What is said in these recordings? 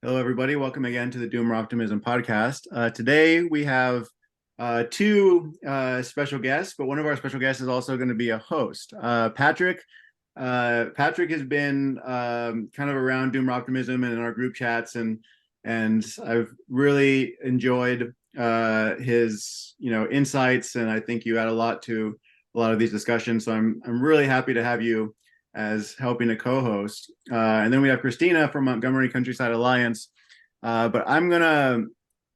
Hello, everybody. Welcome again to the Doomer Optimism podcast. Today we have two special guests, but one of our special guests is also going to be a host. Patrick has been kind of around Doomer Optimism and in our group chats, and I've really enjoyed his insights, and I think you add a lot to a lot of these discussions. So I'm really happy to have you as helping a co-host. And then we have Kristina from Montgomery Countryside Alliance. But I'm going to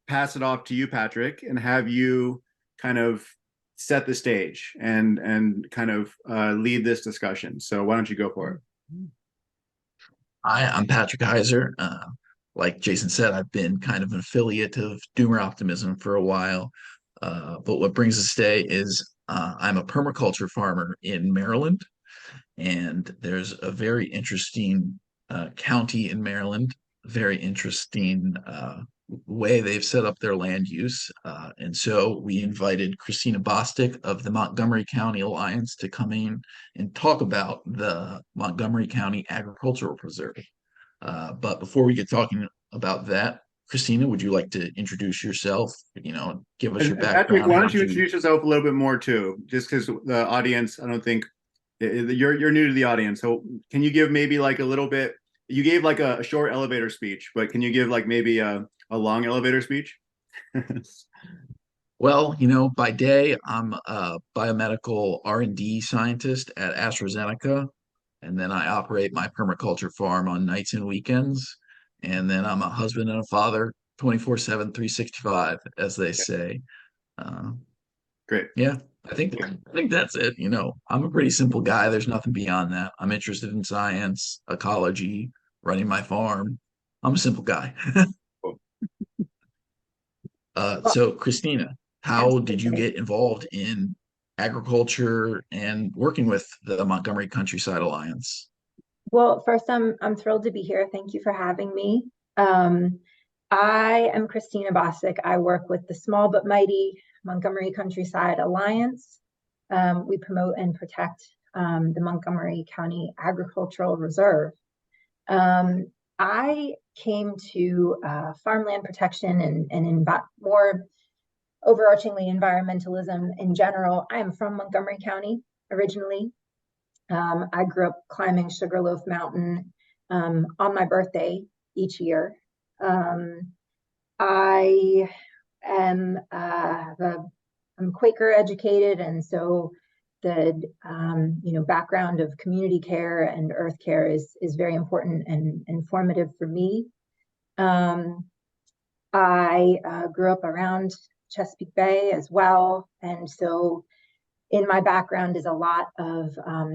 pass it off to you, Patrick, and have you kind of set the stage and kind of lead this discussion. So why don't you go for it? Hi, I'm Patrick Heizer. Like Jason said, I've been kind of an affiliate of Doomer Optimism for a while. But what brings us today is I'm a permaculture farmer in Maryland, and there's a very interesting county in Maryland, very interesting way they've set up their land use. And so we invited Kristina Bostick of the Montgomery County Alliance to come in and talk about the Montgomery County Agricultural Reserve. But before we get talking about that, Kristina, would you like to introduce yourself? Give us your And Patrick, background. why How don't did you you? introduce yourself a little bit more too? Just because the audience, I don't think you're new to the audience. So can you give maybe like a little bit? You gave like a short elevator speech, but can you give like maybe a long elevator speech? Well, by day, I'm a biomedical R&D scientist at AstraZeneca, and then I operate my permaculture farm on nights and weekends. And then I'm a husband and a father, 24/7, 365, as they say. Uh, Great. yeah, I think that's it. I'm a pretty simple guy. There's nothing beyond that. I'm interested in science, ecology, running my farm. I'm a simple guy. Cool. Well, So Christina, how did you absolutely. get involved in agriculture and working with the Montgomery Countryside Alliance? Well, first, I'm thrilled to be here. Thank you for having me. Um, I am Kristina Bostick. I work with the small but mighty Montgomery Countryside Alliance. We promote and protect the Montgomery County Agricultural Reserve. I came to farmland protection and more overarchingly environmentalism in general. I am from Montgomery County originally. I grew up climbing Sugarloaf Mountain on my birthday each year. Um, I am I'm Quaker educated, and so the background of community care and earth care is very important and informative for me. Um, I grew up around Chesapeake Bay as well, and so in my background is a lot of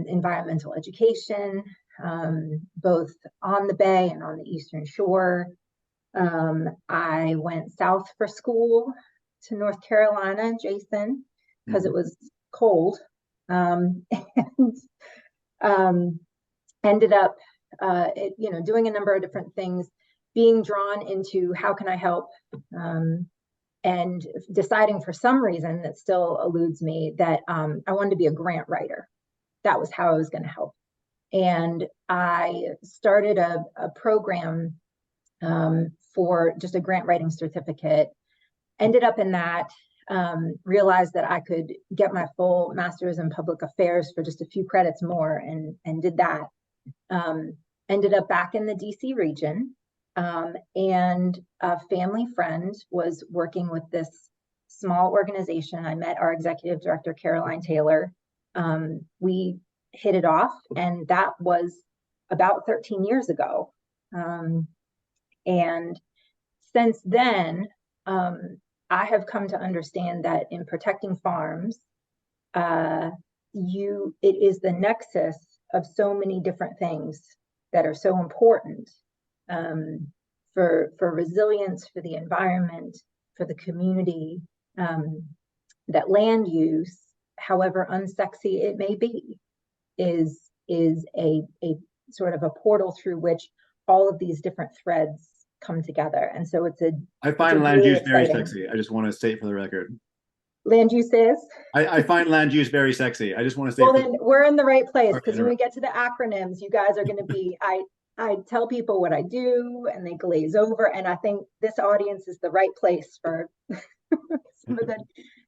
environmental education, both on the Bay and on the Eastern Shore. I went south for school to North Carolina, Jason, because it was cold, and um, ended up, doing a number of different things, being drawn into how can I help, and deciding for some reason that still eludes me that I wanted to be a grant writer. That was how I was going to help. And I started a program for just a grant writing certificate, ended up in that, realized that I could get my full master's in public affairs for just a few credits more and did that. Ended up back in the DC region, and a family friend was working with this small organization. I met our executive director, Caroline Taylor. We hit it off, and that was about 13 years ago. And since then, I have come to understand that in protecting farms, it is the nexus of so many different things that are so important, for resilience, for the environment, for the community, that land use, however unsexy it may be, is a sort of a portal through which all of these different threads come together. And so I it's a find land really use very exciting. sexy. I just want to state for the record. Land use is? I find land use very sexy. I just want to say Well, for then we're in the right place, sorry to because when we interrupt. get to the acronyms, you guys are going to be, I I tell people what I do and they glaze over. And I think this audience is the right place for some of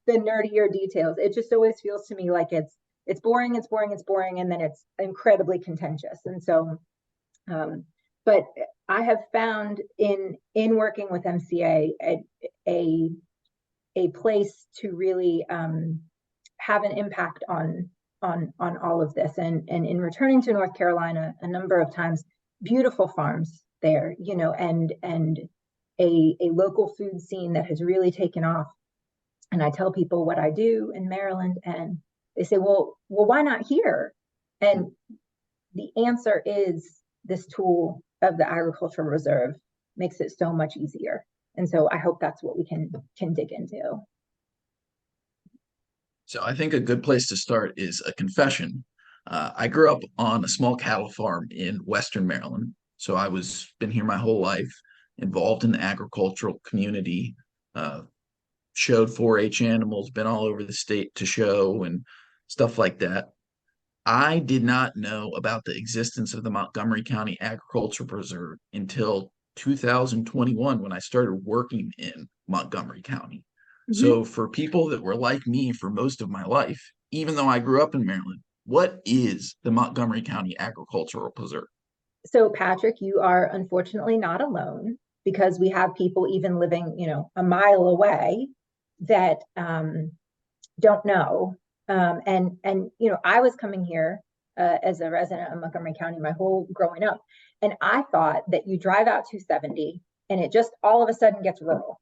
the nerdier details. It just always feels to me like it's boring, it's boring, it's boring, and then it's incredibly contentious. And so, but I have found in working with MCA a place to really have an impact on all of this. And in returning to North Carolina a number of times, beautiful farms there, you know, and a local food scene that has really taken off. And I tell people what I do in Maryland, and they say, well, why not here? And the answer is this tool of the Agricultural Reserve makes it so much easier. And so I hope that's what we can dig into. So I think a good place to start is a confession. I grew up on a small cattle farm in Western Maryland. So I was been here my whole life, involved in the agricultural community, showed 4-H animals, been all over the state to show and stuff like that. I did not know about the existence of the Montgomery County Agricultural Reserve until 2021 when I started working in Montgomery County. So for people that were like me for most of my life, even though I grew up in Maryland, what is the Montgomery County Agricultural Preserve? So Patrick, you are unfortunately not alone, because we have people even living, you know, a mile away that don't know. And you know, I was coming here as a resident of Montgomery County my whole growing up, and I thought that you drive out 270 and it just all of a sudden gets rural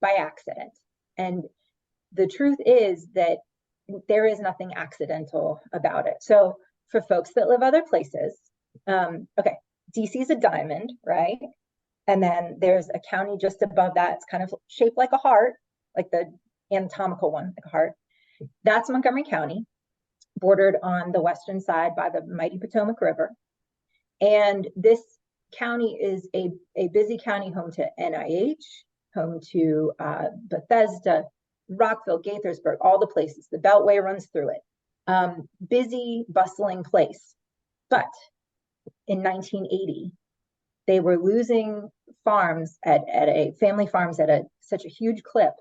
by accident. And the truth is that there is nothing accidental about it. So for folks that live other places, okay, DC is a diamond, right? And then there's a county just above that. It's kind of shaped like a heart, like the anatomical one, like a heart. That's Montgomery County, bordered on the western side by the mighty Potomac River. And this county is a busy county, home to NIH, home to Bethesda, Rockville, Gaithersburg, all the places. The Beltway runs through it. Busy, bustling place. But in 1980, they were losing farms at family farms at such a huge clip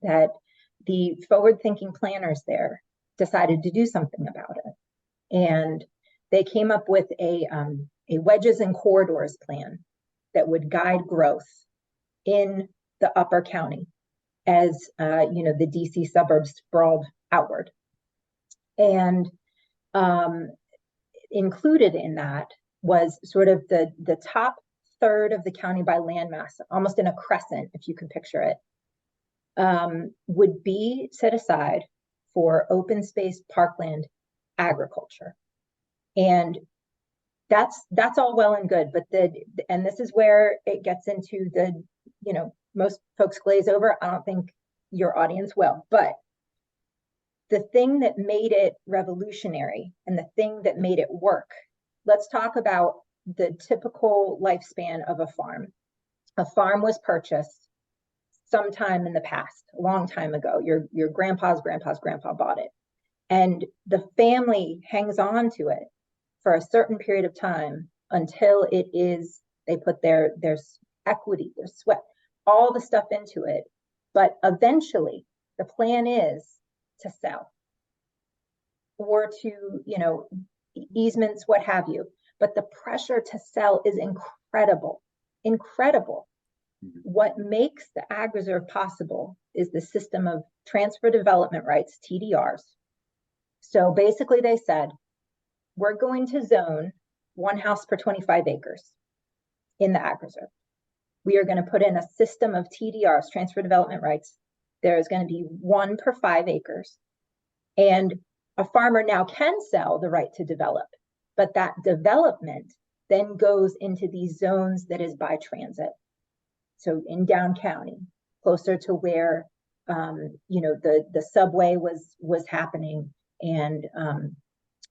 that the forward-thinking planners there decided to do something about it. And they came up with a wedges and corridors plan that would guide growth in the upper county as you know, the DC suburbs sprawled outward. And included in that was sort of the top third of the county by landmass, almost in a crescent, if you can picture it, would be set aside for open space parkland agriculture. And that's all well and good, but and this is where it gets into the, you know, most folks glaze over. I don't think your audience will, but the thing that made it revolutionary and the thing that made it work, let's talk about the typical lifespan of a farm. A farm was purchased sometime in the past, a long time ago. Your grandpa's grandpa bought it. And the family hangs on to it for a certain period of time until it is, they put their equity, their sweat, all the stuff into it. But eventually the plan is to sell or to, you know, easements, what have you. But the pressure to sell is incredible. What makes the Ag Reserve possible is the system of transfer development rights, TDRs. So basically they said, we're going to zone one house per 25 acres in the Ag Reserve. We are going to put in a system of TDRs, transfer development rights. There is going to be 1 per 5 acres. And a farmer now can sell the right to develop, but that development then goes into these zones that is by transit. So in down county, closer to where you know, the subway was happening, and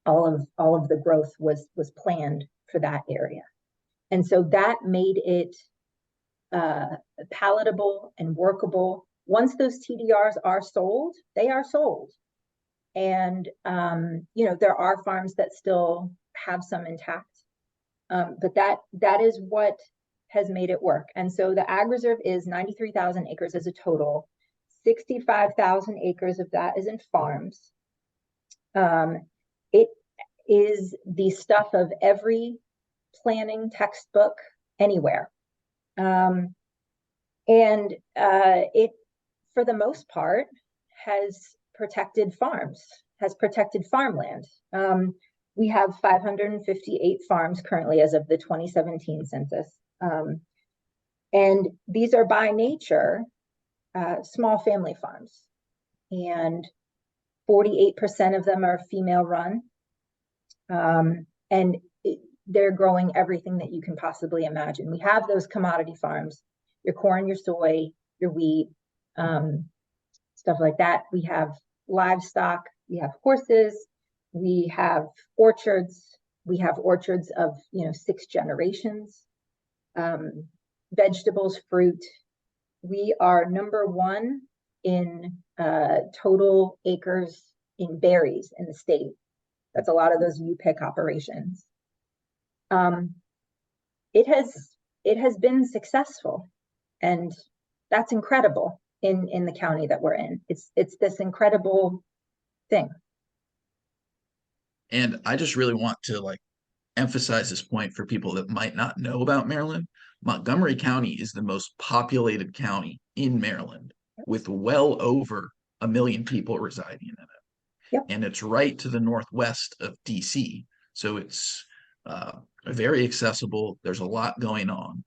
all of the growth was planned for that area. And so that made it palatable and workable. Once those TDRs are sold, they are sold. And you know, there are farms that still have some intact, But that is what has made it work. And so the ag reserve is 93,000 acres as a total. 65,000 acres of that is in farms. It is the stuff of every planning textbook anywhere. And it, for the most part, has protected farms, has protected farmland. We have 558 farms currently as of the 2017 census. And these are by nature small family farms. And 48% of them are female run. And they're growing everything that you can possibly imagine. We have those commodity farms, your corn, your soy, your wheat, stuff like that. We have livestock, we have horses, we have orchards of 6 generations, vegetables, fruit. We are number 1 in total acres in berries in the state. That's a lot of those U-pick operations. It has been successful, and that's incredible in the county that we're in. It's this incredible thing. And I just really want to emphasize this point for people that might not know about Maryland. Montgomery County is the most populated county in Maryland, with well over 1 million people residing in it. Yep. And it's right to the northwest of DC. So it's very accessible. There's a lot going on,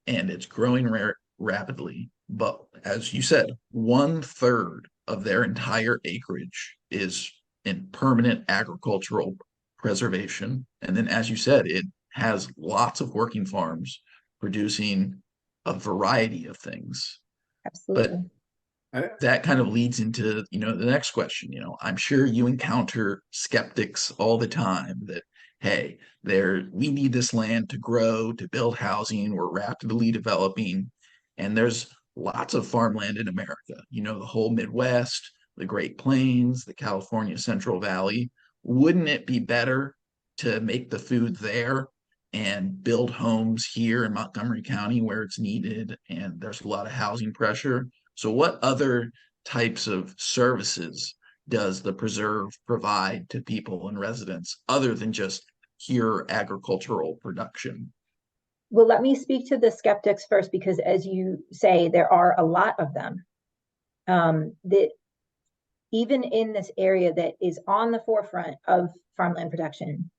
and it's growing rapidly. But as you said, 1/3 of their entire acreage is in permanent agricultural preservation. And then, as you said, it has lots of working farms producing a variety of things. Absolutely. But that kind of leads into, the next question. I'm sure you encounter skeptics all the time that, hey, we need this land to grow, to build housing. We're rapidly developing, and there's lots of farmland in America. The whole Midwest, the Great Plains, the California Central Valley. Wouldn't it be better to make the food there and build homes here in Montgomery County where it's needed and there's a lot of housing pressure? So what other types of services does the preserve provide to people and residents other than just pure agricultural production? Well, let me speak to the skeptics first, because as you say, there are a lot of them. That even in this area that is on the forefront of farmland protection,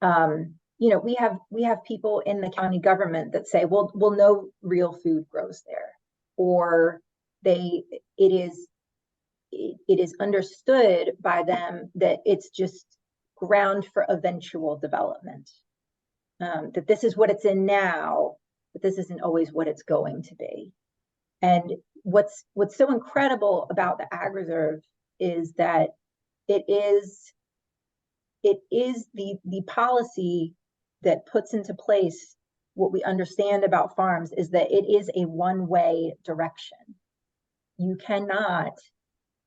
we have people in the county government that say, well, no real food grows there, or it is understood by them that it's just ground for eventual development. That this is what it's in now, but this isn't always what it's going to be. And what's so incredible about the Ag Reserve is that it is the policy that puts into place what we understand about farms, is that it is a one-way direction. You cannot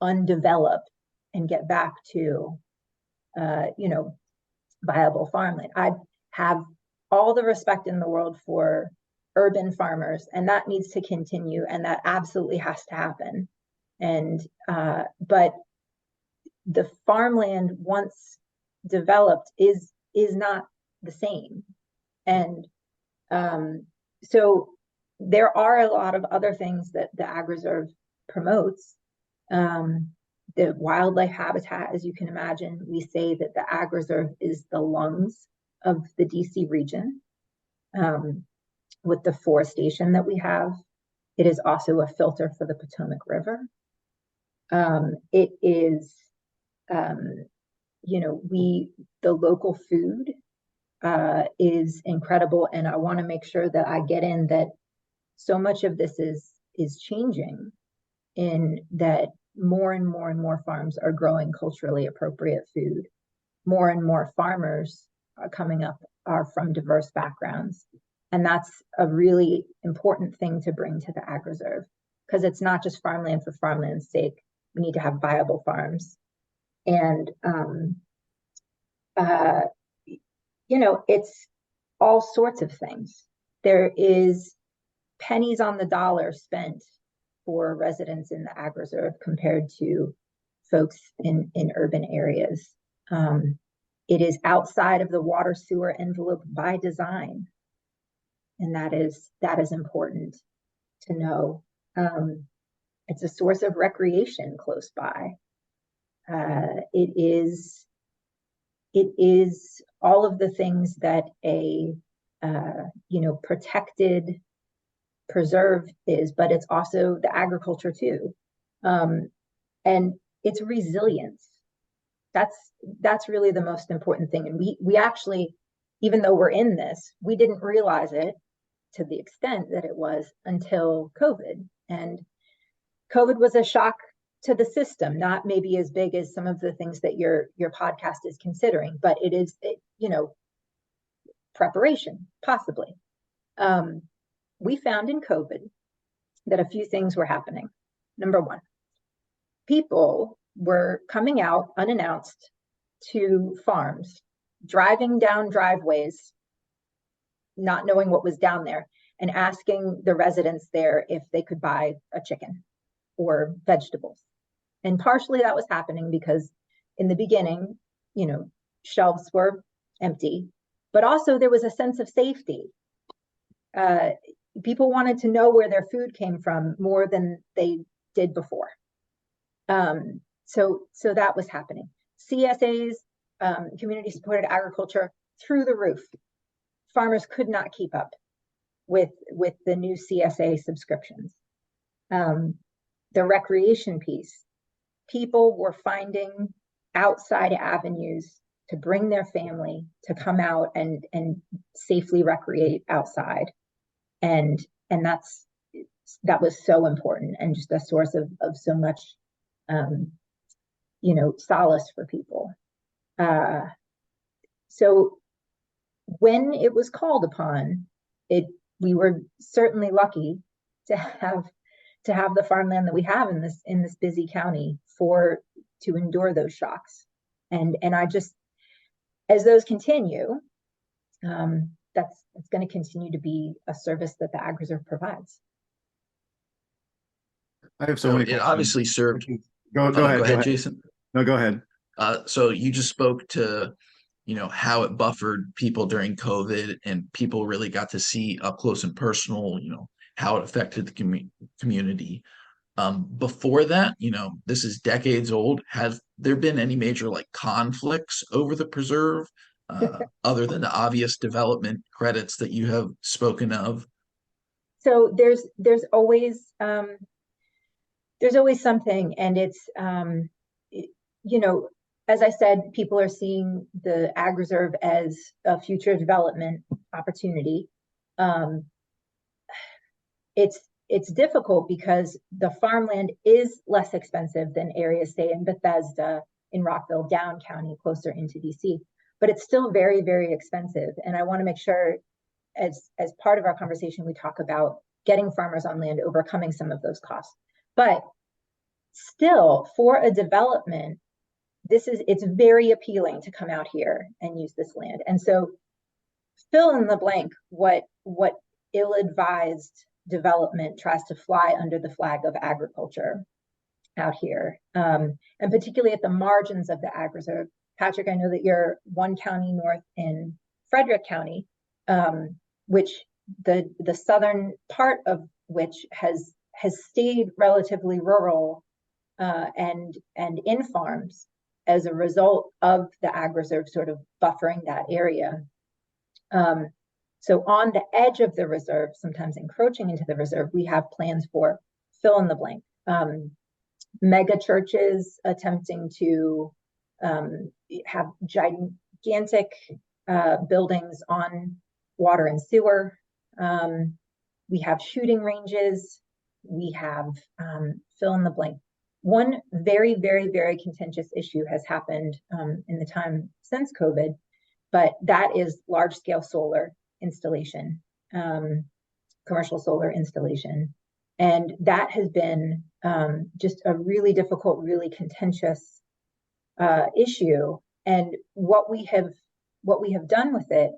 undevelop and get back to viable farmland. I have all the respect in the world for urban farmers, and that needs to continue, and that absolutely has to happen. And but the farmland once developed is not the same. And so there are a lot of other things that the Ag Reserve promotes. The wildlife habitat, as you can imagine, we say that the Ag Reserve is the lungs of the DC region. With the forestation that we have, it is also a filter for the Potomac River. It is, the local food is incredible, and I want to make sure that I get in that so much of this is changing, in that more and more and more farms are growing culturally appropriate food. More and more farmers are coming up are from diverse backgrounds. And that's a really important thing to bring to the Ag Reserve, because it's not just farmland for farmland's sake. We need to have viable farms. And, all sorts of things. There is pennies on the dollar spent for residents in the ag reserve compared to folks in urban areas. It is outside of the water sewer envelope by design, and that is important to know. It's a source of recreation close by. It is all of the things that a protected preserve is, but it's also the agriculture too, and it's resilience. That's really the most important thing. And we actually, even though we're in this, we didn't realize it to the extent that it was until COVID. And COVID was a shock to the system, not maybe as big as some of the things that your podcast is considering, but it is, preparation, possibly. We found in COVID that a few things were happening. Number one, people were coming out unannounced to farms, driving down driveways, not knowing what was down there, and asking the residents there if they could buy a chicken or vegetables. And partially that was happening because in the beginning, shelves were empty, but also there was a sense of safety. People wanted to know where their food came from more than they did before. So that was happening. CSAs, community supported agriculture, through the roof. Farmers could not keep up with the new CSA subscriptions. The recreation piece, people were finding outside avenues to bring their family to come out and safely recreate outside. And that was so important, and just a source of so much solace for people. So when it was called upon, we were certainly lucky to have the farmland that we have in this busy county to endure those shocks. And I just, as those continue, that's going to continue to be a service that the Ag Reserve provides. I have so many questions. It obviously served. Go ahead, Jason. No, go ahead. So you just spoke to, how it buffered people during COVID, and people really got to see up close and personal, how it affected the community. Before that, this is decades old. Have there been any major conflicts over the preserve, other than the obvious development credits that you have spoken of? So there's always something, and it's as I said, people are seeing the Ag Reserve as a future development opportunity. It's difficult because the farmland is less expensive than areas, say, in Bethesda, in Rockville, down county, closer into DC, but it's still very, very expensive. And I want to make sure, as part of our conversation, we talk about getting farmers on land, overcoming some of those costs. But still, for a development, it's very appealing to come out here and use this land. And so fill in the blank what ill-advised development tries to fly under the flag of agriculture out here, and particularly at the margins of the Ag Reserve. Patrick, I know that you're one county north in Frederick County, which the southern part of which has stayed relatively rural and in farms as a result of the Ag Reserve sort of buffering that area. So on the edge of the reserve, sometimes encroaching into the reserve, we have plans for fill in the blank. Mega churches attempting to have gigantic buildings on water and sewer. We have shooting ranges. We have fill in the blank. One very, very, very contentious issue has happened in the time since COVID, but that is large-scale solar installation, commercial solar installation. And that has been just a really difficult, really contentious issue. And what we have done with it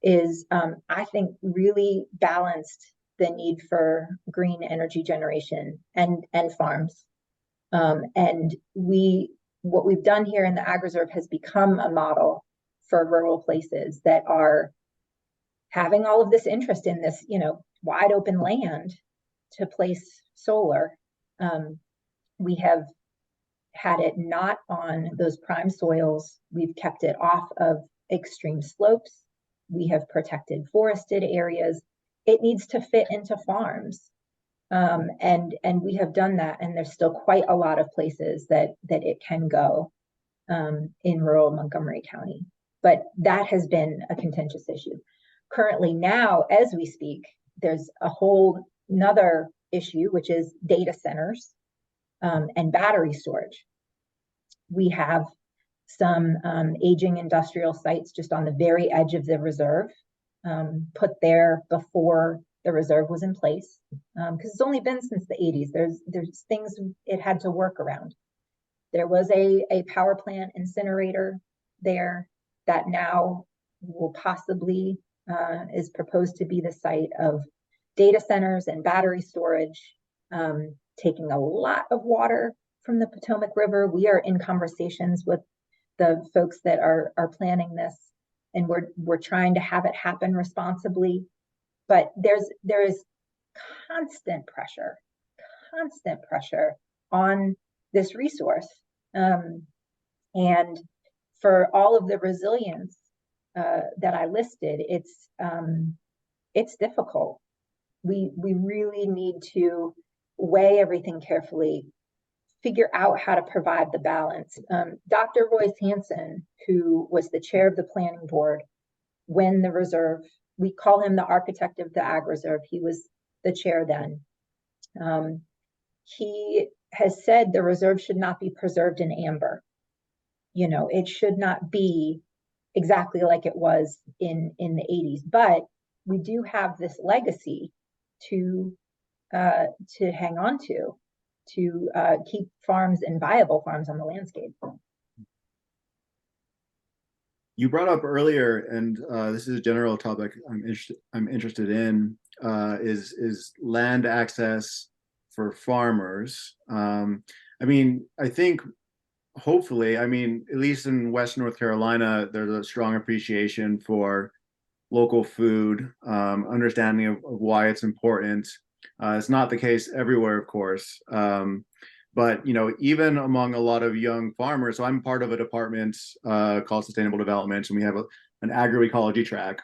is, I think, really balanced the need for green energy generation and farms. And what we've done here in the Ag Reserve has become a model for rural places that are having all of this interest in this, wide open land to place solar. We have had it not on those prime soils. We've kept it off of extreme slopes. We have protected forested areas. It needs to fit into farms. And we have done that, and there's still quite a lot of places that it can go in rural Montgomery County. But that has been a contentious issue. Currently now, as we speak, there's a whole another issue, which is data centers and battery storage. We have some aging industrial sites just on the very edge of the reserve, put there before the reserve was in place, because it's only been since the 80s. There's things it had to work around. There was a power plant incinerator there that now will possibly is proposed to be the site of data centers and battery storage, taking a lot of water from the Potomac River. We are in conversations with the folks that are planning this, and we're trying to have it happen responsibly. But there is constant pressure on this resource, and for all of the resilience that I listed, it's difficult. We really need to weigh everything carefully, figure out how to provide the balance. Dr. Royce Hansen, who was the chair of the planning board when the reserve, we call him the architect of the Ag Reserve, he was the chair then. He has said the reserve should not be preserved in amber. It should not be exactly like it was in the 80s, but we do have this legacy to hang on to keep farms and viable farms on the landscape. You brought up earlier, and this is a general topic I'm interested in, is land access for farmers. I think hopefully, at least in West North Carolina, there's a strong appreciation for local food, understanding of why it's important. It's not the case everywhere, of course. But even among a lot of young farmers, so I'm part of a department called Sustainable Development, and we have an agroecology track.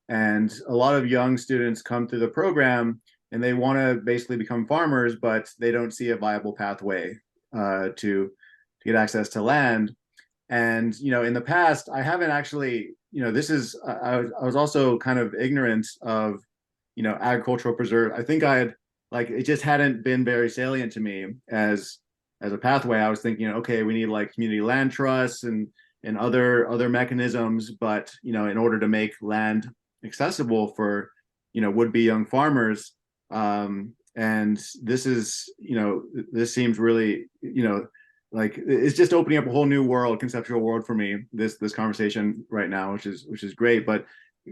And a lot of young students come through the program, and they want to basically become farmers, but they don't see a viable pathway to get access to land. And in the past, I haven't actually, I was also kind of ignorant of agricultural preserve. I think I had it just hadn't been very salient to me as a pathway. I was thinking, okay, we need community land trusts and other mechanisms, but in order to make land accessible for would-be young farmers, and this is this seems really it's just opening up a whole new conceptual world for me, this conversation right now, which is great. But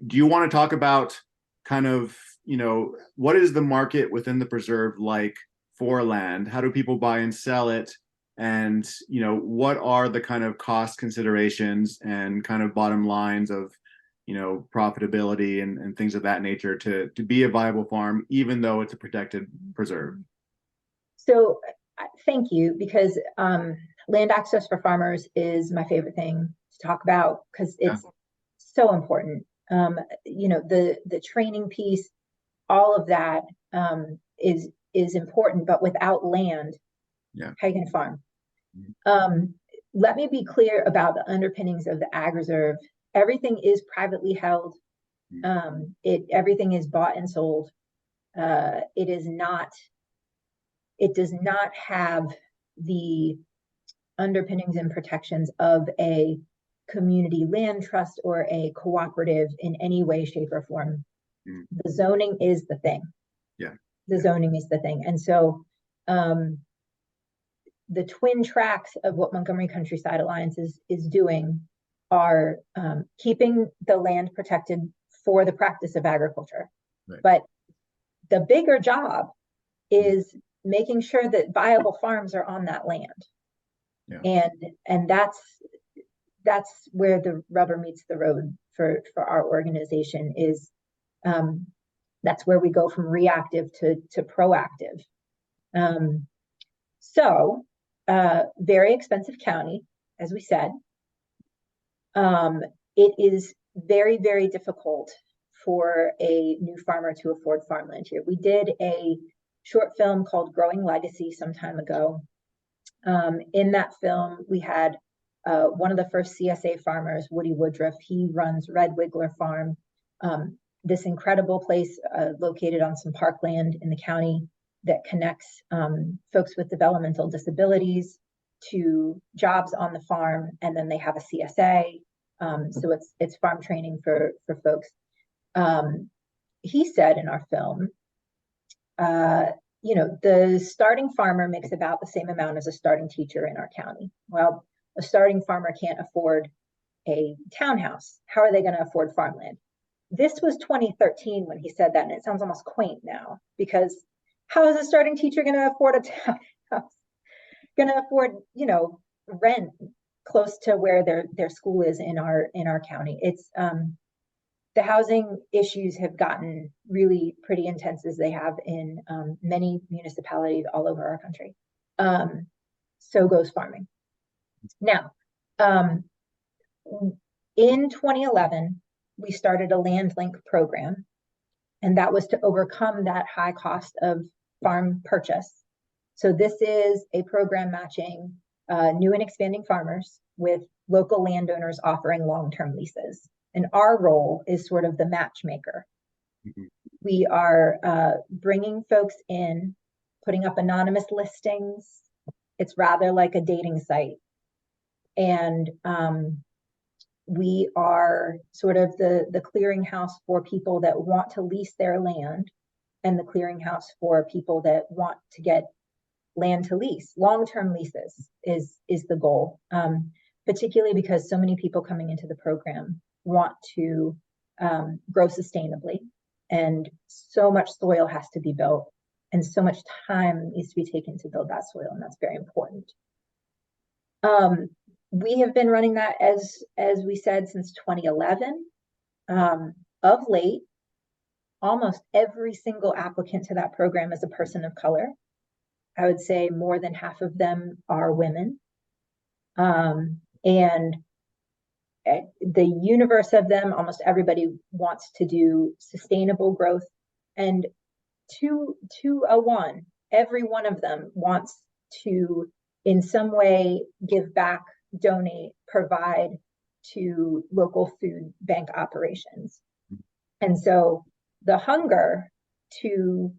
do you want to talk about kind of what is the market within the preserve like for land? How do people buy and sell it? And what are the kind of cost considerations and kind of bottom lines of profitability and things of that nature to be a viable farm, even though it's a protected preserve? So thank you, because land access for farmers is my favorite thing to talk about, because it's so important. The training piece, all of that is important, but without land, how are you going to farm? Let me be clear about the underpinnings of the Ag Reserve. Everything is privately held. Everything is bought and sold. It does not have the underpinnings and protections of a community land trust or a cooperative in any way, shape, or form. The zoning is the thing. The zoning is the thing. And so the twin tracks of what Montgomery Countryside Alliance is doing are keeping the land protected for the practice of agriculture. Right. But the bigger job is making sure that viable farms are on that land. Yeah. And that's where the rubber meets the road for our organization is, that's where we go from reactive to proactive. So very expensive county, as we said. It is very, very difficult for a new farmer to afford farmland here. We did a short film called Growing Legacy some time ago. In that film, we had one of the first CSA farmers, Woody Woodruff. He runs Red Wiggler Farm, this incredible place located on some parkland in the county that connects folks with developmental disabilities to jobs on the farm, and then they have a CSA. So it's farm training for folks. He said in our film, the starting farmer makes about the same amount as a starting teacher in our county. Well, a starting farmer can't afford a townhouse. How are they going to afford farmland? This was 2013 when he said that, and it sounds almost quaint now, because how is a starting teacher going to afford a townhouse? Going to afford, rent close to where their school is in our county. It's the housing issues have gotten really pretty intense, as they have in many municipalities all over our country. So goes farming. Now, in 2011, we started a land link program, and that was to overcome that high cost of farm purchase. So this is a program matching new and expanding farmers with local landowners offering long-term leases. And our role is sort of the matchmaker. Mm-hmm. We are bringing folks in, putting up anonymous listings. It's rather like a dating site. And we are sort of the clearinghouse for people that want to lease their land, and the clearinghouse for people that want to get land to lease. Long-term leases is the goal, particularly because so many people coming into the program want to grow sustainably, and so much soil has to be built, and so much time needs to be taken to build that soil, and that's very important. We have been running that, as we said, since 2011. Of late, almost every single applicant to that program is a person of color. I would say more than half of them are women. And the universe of them, almost everybody wants to do sustainable growth. And to a one, every one of them wants to, in some way, give back, donate, provide to local food bank operations. And so the hunger to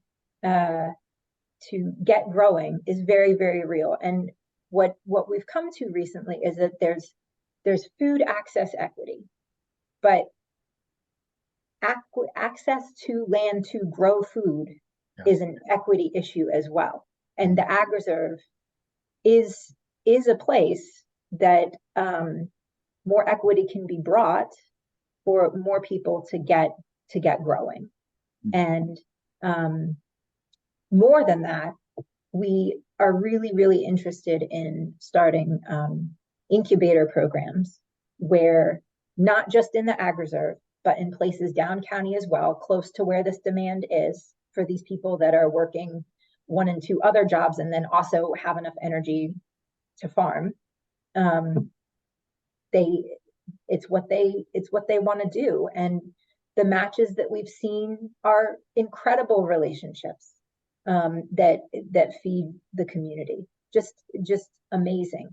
get growing is very, very real. And what we've come to recently is that there's food access equity, but access to land to grow food is an equity issue as well. And the Ag Reserve is a place that more equity can be brought for more people to get growing. And more than that, we are really, really interested in starting incubator programs where, not just in the Ag Reserve, but in places down county as well, close to where this demand is, for these people that are working 1 and 2 other jobs and then also have enough energy to farm. It's what they want to do. And the matches that we've seen are incredible relationships that feed the community. Just amazing.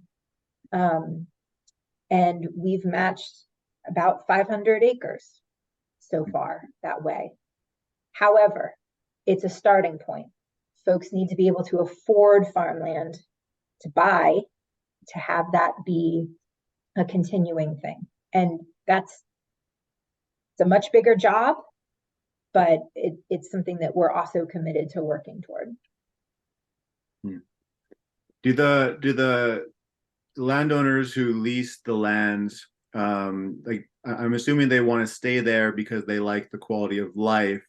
And we've matched about 500 acres so far that way. However, it's a starting point. Folks need to be able to afford farmland to buy, to have that be a continuing thing. And it's a much bigger job, but it's something that we're also committed to working toward. Do the landowners who lease the lands like I'm assuming they want to stay there because they like the quality of life.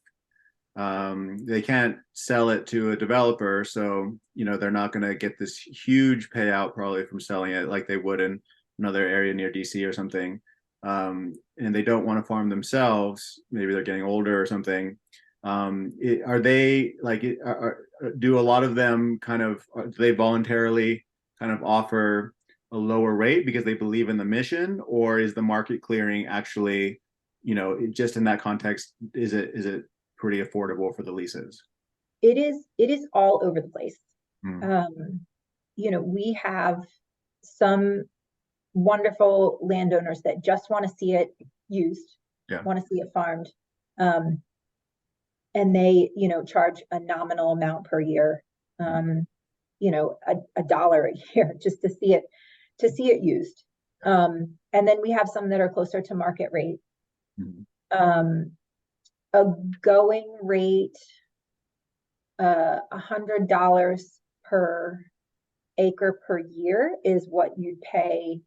They can't sell it to a developer, so they're not going to get this huge payout probably from selling it like they would in another area near DC or something. And they don't want to farm themselves. Maybe they're getting older or something. Are they like, do a lot of them kind of, do they voluntarily kind of offer a lower rate because they believe in the mission, or is the market clearing actually, just in that context, is it pretty affordable for the leases? It is all over the place. Mm. We have some wonderful landowners that just want to see it used, Yeah. want to see it farmed. And they, charge a nominal amount per year, $1 a year just to see it used. And then we have some that are closer to market rate. Mm. A going rate, $100 per acre per year is what you'd pay,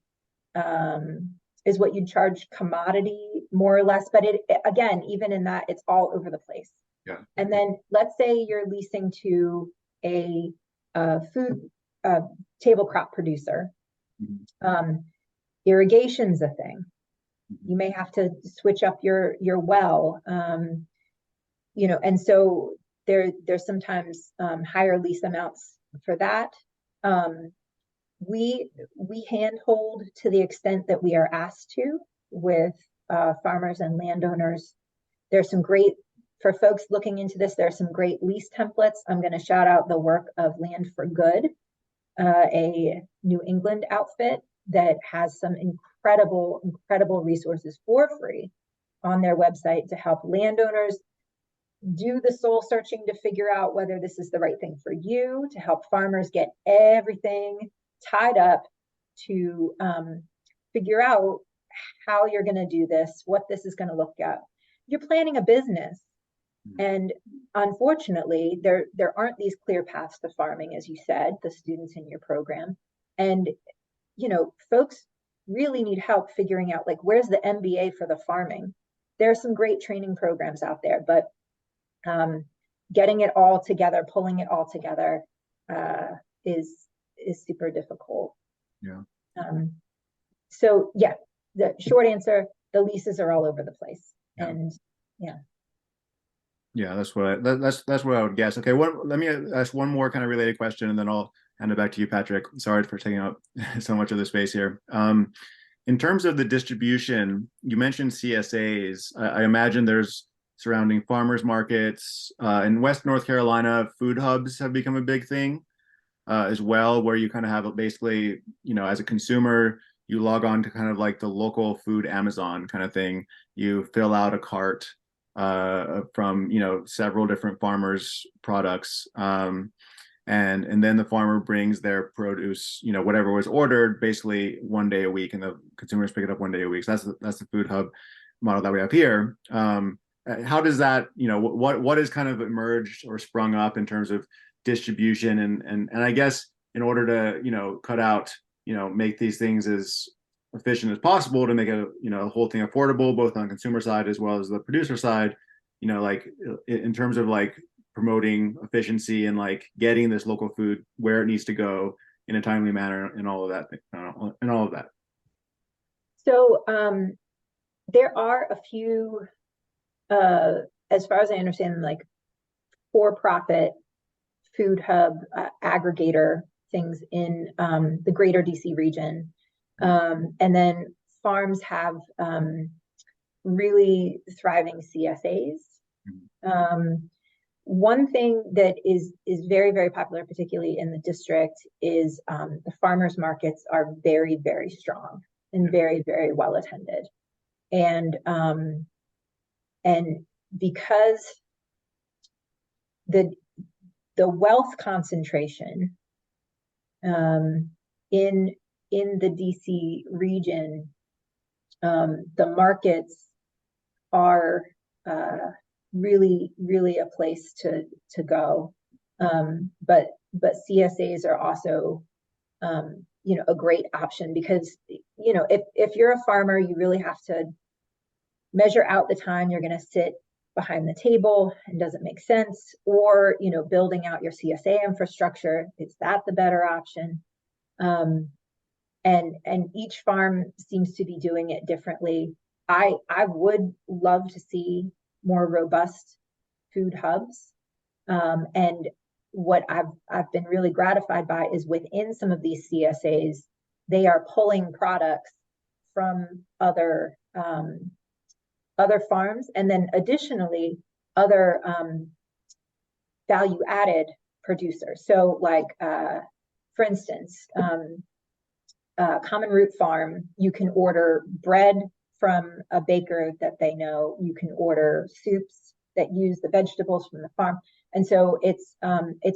is what you'd charge commodity, more or less. But again, even in that, it's all over the place. Yeah. And then let's say you're leasing to a food table crop producer. Mm-hmm. Irrigation's a thing. You may have to switch up your well, and so there's sometimes higher lease amounts for that. We handhold to the extent that we are asked to with farmers and landowners. There's some great, for folks looking into this, there are some great lease templates. I'm going to shout out the work of Land for Good, a New England outfit that has some incredible resources for free on their website to help landowners do the soul searching to figure out whether this is the right thing for you, to help farmers get everything tied up to figure out how you're going to do this, what this is going to look at. You're planning a business, and unfortunately, there aren't these clear paths to farming, as you said, the students in your program. And folks really need help figuring out, like, where's the MBA for the farming? There are some great training programs out there, but getting it all together, pulling it all together is super difficult. Yeah. So yeah, the short answer, the leases are all over the place. Yeah. And yeah, that's what I would guess. Okay, let me ask one more kind of related question, and then I'll hand it back to you, Patrick. Sorry for taking up so much of the space here. In terms of the distribution, you mentioned CSAs. I imagine there's surrounding farmers markets. In West North Carolina, food hubs have become a big thing as well, where you kind of have basically, as a consumer, you log on to kind of like the local food Amazon kind of thing. You fill out a cart from several different farmers' products, and then the farmer brings their produce, whatever was ordered, basically one day a week, and the consumers pick it up one day a week. So that's the food hub model that we have here. How does that, what has kind of emerged or sprung up in terms of distribution, and I guess in order to cut out, make these things as efficient as possible to make a whole thing affordable, both on consumer side as well as the producer side, like in terms of like promoting efficiency and like getting this local food where it needs to go in a timely manner and all of that. So there are a few, as far as I understand, like for-profit food hub aggregator things in the greater DC region. And then farms have really thriving CSAs. One thing that is very, very popular, particularly in the district, is the farmers markets are very, very strong and very, very well attended. And because the wealth concentration in the DC region, the markets are really, really a place to go. But CSAs are also a great option because you know, if you're a farmer, you really have to measure out the time you're going to sit behind the table, and does it make sense? Or, you know, building out your CSA infrastructure, is that the better option? And each farm seems to be doing it differently. I would love to see more robust food hubs. And what I've been really gratified by is within some of these CSAs, they are pulling products from other farms, and then additionally other value added producers. So like for instance, Common Root Farm, you can order bread from a baker that they know. You can order soups that use the vegetables from the farm, and so it's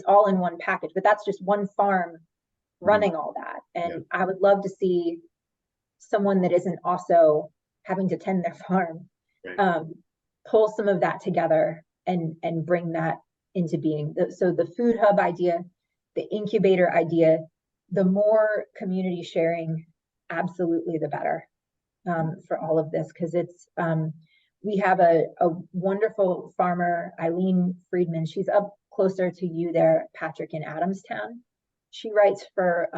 all in one package. But that's just one farm running all that, and I would love to see someone that isn't also having to tend their farm pull some of that together and bring that into being. So the food hub idea, the incubator idea, the more community sharing, absolutely the better for all of this, because it's we have a wonderful farmer, Eileen Friedman. She's up closer to you there, Patrick, in Adamstown. She writes for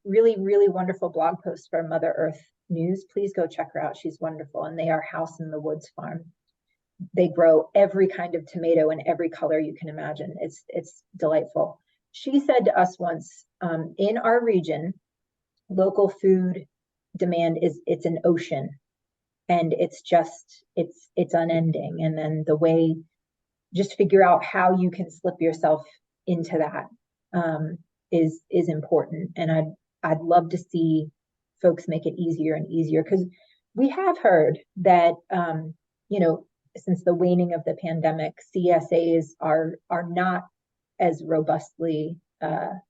really, really wonderful blog posts for Mother Earth News. Please go check her out. She's wonderful. And they are House in the Woods farm. They grow every kind of tomato in every color you can imagine. It's delightful. She said to us once, in our region, local food demand it's an ocean, and it's unending. And then the way, just figure out how you can slip yourself into that is important. And I'd love to see folks make it easier and easier, because we have heard that you know, since the waning of the pandemic, CSAs are not as robustly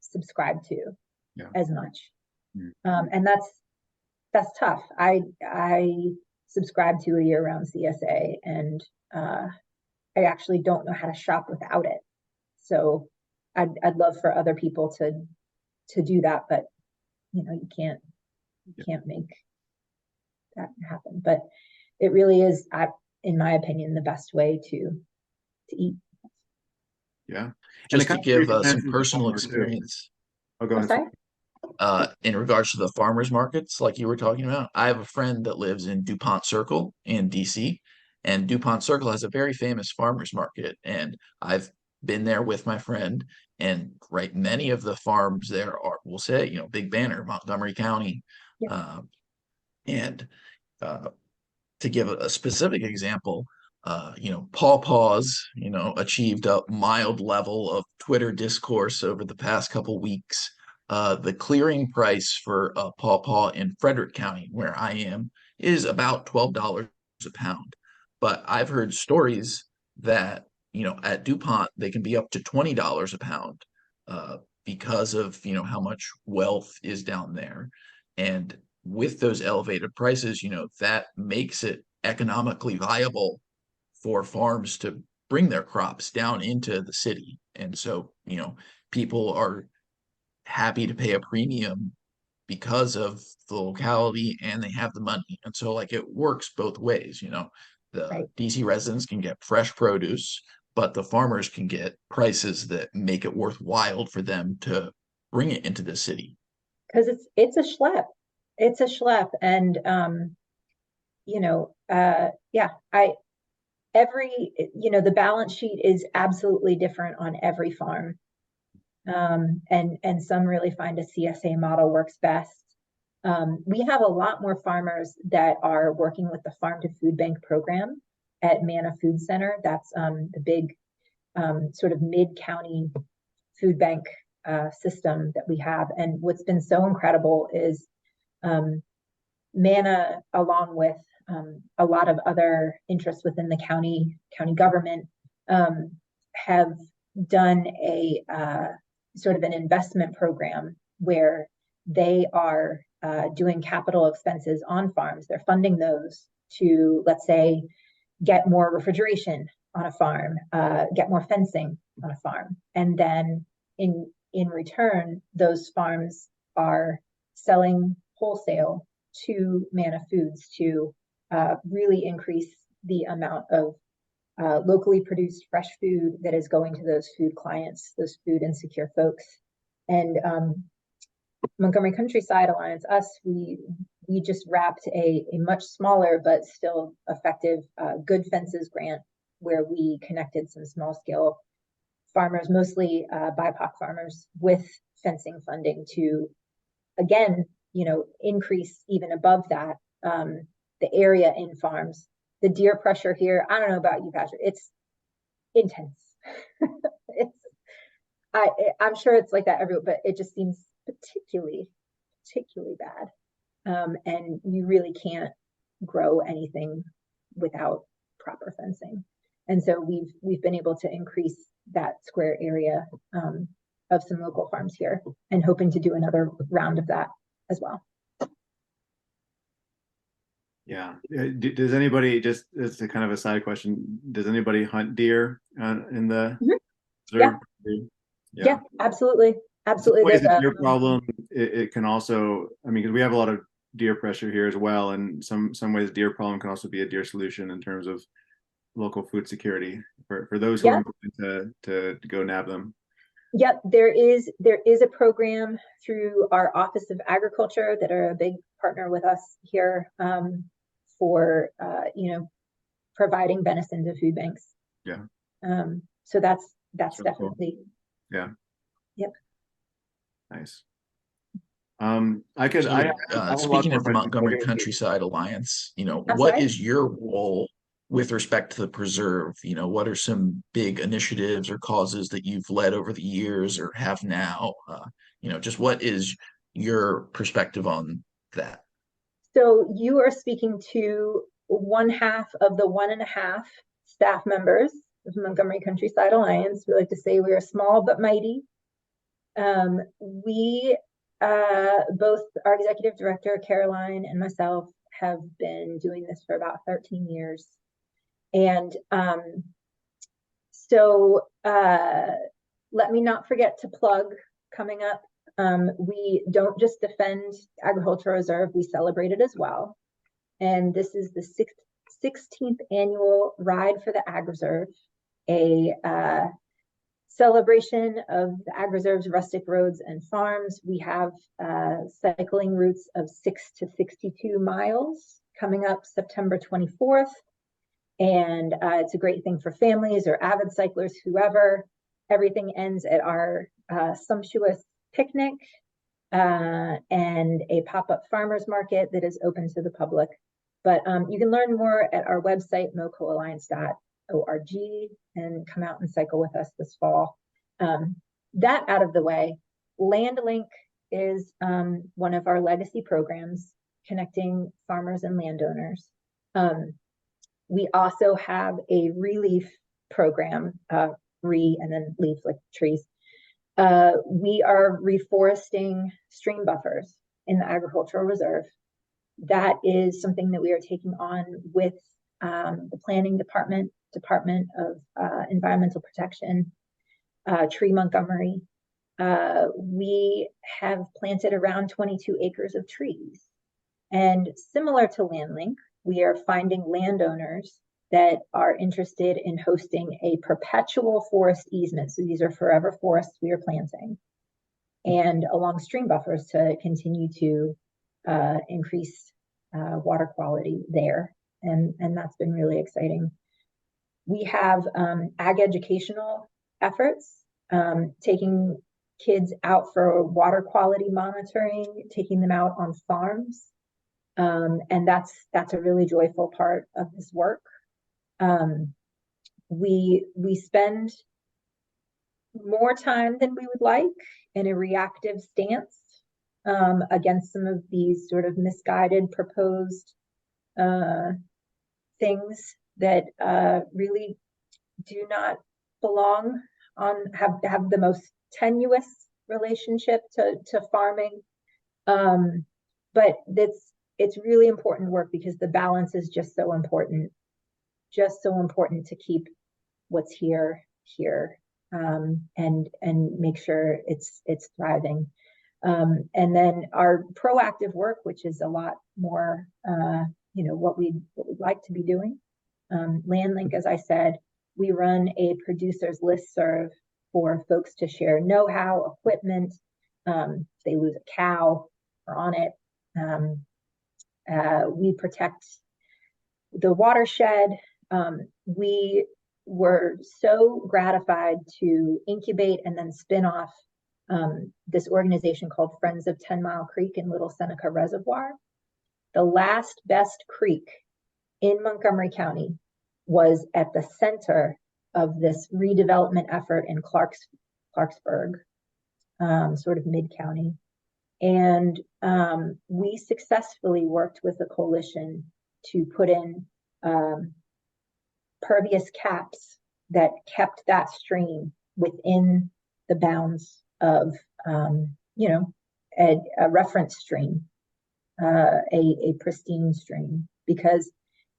subscribed to as much. And that's tough. I subscribe to a year-round CSA, and I actually don't know how to shop without it. So I'd love for other people to do that, but you know, you can't make that happen. But it really is, in my opinion, the best way to eat. Yeah. Just to give some personal experience. Oh, go ahead. In regards to the farmers markets, like you were talking about, I have a friend that lives in DuPont Circle in DC, and DuPont Circle has a very famous farmers market. And I've been there with my friend, and many of the farms there are, we'll say, you know, big banner, Montgomery County. And to give a specific example, you know, Paw Paws, you know, achieved a mild level of Twitter discourse over the past couple weeks. The clearing price for a Paw Paw in Frederick County, where I am, is about $12 a pound. But I've heard stories that, you know, at DuPont, they can be up to $20 a pound because of, you know, how much wealth is down there. And with those elevated prices, you know, that makes it economically viable for farms to bring their crops down into the city. And so, you know, people are happy to pay a premium because of the locality, and they have the money. And so, like, it works both ways. You know, the DC residents can get fresh produce, but the farmers can get prices that make it worthwhile for them to bring it into the city. Because it's a schlep. It's a schlep. And you know, you know, the balance sheet is absolutely different on every farm. And some really find a CSA model works best. We have a lot more farmers that are working with the Farm to Food Bank program at Manna Food Center. That's the big sort of mid-county food bank system that we have. And what's been so incredible is Manna, along with a lot of other interests within the county government, have done a sort of an investment program where they are doing capital expenses on farms. They're funding those to, let's say, get more refrigeration on a farm, get more fencing on a farm. And then in return, those farms are selling wholesale to Manna Foods to really increase the amount of locally produced fresh food that is going to those food clients, those food insecure folks. And Montgomery Countryside Alliance, we just wrapped a much smaller but still effective Good Fences grant, where we connected some small scale farmers, mostly BIPOC farmers, with fencing funding to, again, increase even above that the area in farms. The deer pressure here, I don't know about you, Patrick, it's intense. I'm sure it's like that everywhere, but it just seems particularly bad. And you really can't grow anything without proper fencing. And so we've been able to increase that square area of some local farms here, and hoping to do another round of that as well. Yeah. Does anybody, just as a kind of a side question, does anybody hunt deer in the reserve? Yeah, absolutely. Absolutely. There's a deer problem. It can also, I mean, because we have a lot of deer pressure here as well, and some ways deer problem can also be a deer solution in terms of local food security for those who are going to go nab them. Yep, there is a program through our Office of Agriculture that are a big partner with us here for providing venison to food banks. Yeah. So that's really definitely cool. Yeah. Yep. Nice. Speaking of the Montgomery Countryside Alliance, what is your role with respect to the preserve? What are some big initiatives or causes that you've led over the years or have now? Just what is your perspective on that? So you are speaking to one half of the 1.5 staff members of Montgomery Countryside Alliance. We like to say we are small but mighty. We both our executive director, Caroline, and myself have been doing this for about 13 years. And so let me not forget to plug coming up. We don't just defend Agricultural Reserve, we celebrate it as well. And this is the 16th annual Ride for the Ag Reserve, a celebration of the Ag Reserve's rustic roads and farms. We have cycling routes of 6 to 62 miles coming up September 24th. And it's a great thing for families or avid cyclers, whoever. Everything ends at our sumptuous picnic and a pop-up farmers market that is open to the public. But you can learn more at our website, mocoalliance.org, and come out and cycle with us this fall. That out of the way, LandLink is one of our legacy programs connecting farmers and landowners. We also have a relief program, and then leaf like trees. We are reforesting stream buffers in the Agricultural Reserve. That is something that we are taking on with the Planning Department of Environmental Protection, Tree Montgomery. We have planted around 22 acres of trees. And similar to LandLink, we are finding landowners that are interested in hosting a perpetual forest easement. So these are forever forests we are planting, and along stream buffers to continue to increase water quality there. And that's been really exciting. We have ag educational efforts, taking kids out for water quality monitoring, taking them out on farms. And that's a really joyful part of this work. We spend more time than we would like in a reactive stance against some of these sort of misguided proposed things that really do not belong have the most tenuous relationship to farming. But it's really important work because the balance is just so important to keep what's here and make sure it's thriving. And then our proactive work, which is a lot more, what we'd like to be doing. LandLink, as I said, we run a producers listserv for folks to share know-how, equipment. If they lose a cow, we're on it. We protect the watershed. We were so gratified to incubate and then spin off this organization called Friends of 10 Mile Creek in Little Seneca Reservoir. The last best creek in Montgomery County was at the center of this redevelopment effort in Clarksburg, sort of mid-county. And we successfully worked with a coalition to put in pervious caps that kept that stream within the bounds of, a reference stream, a pristine stream, because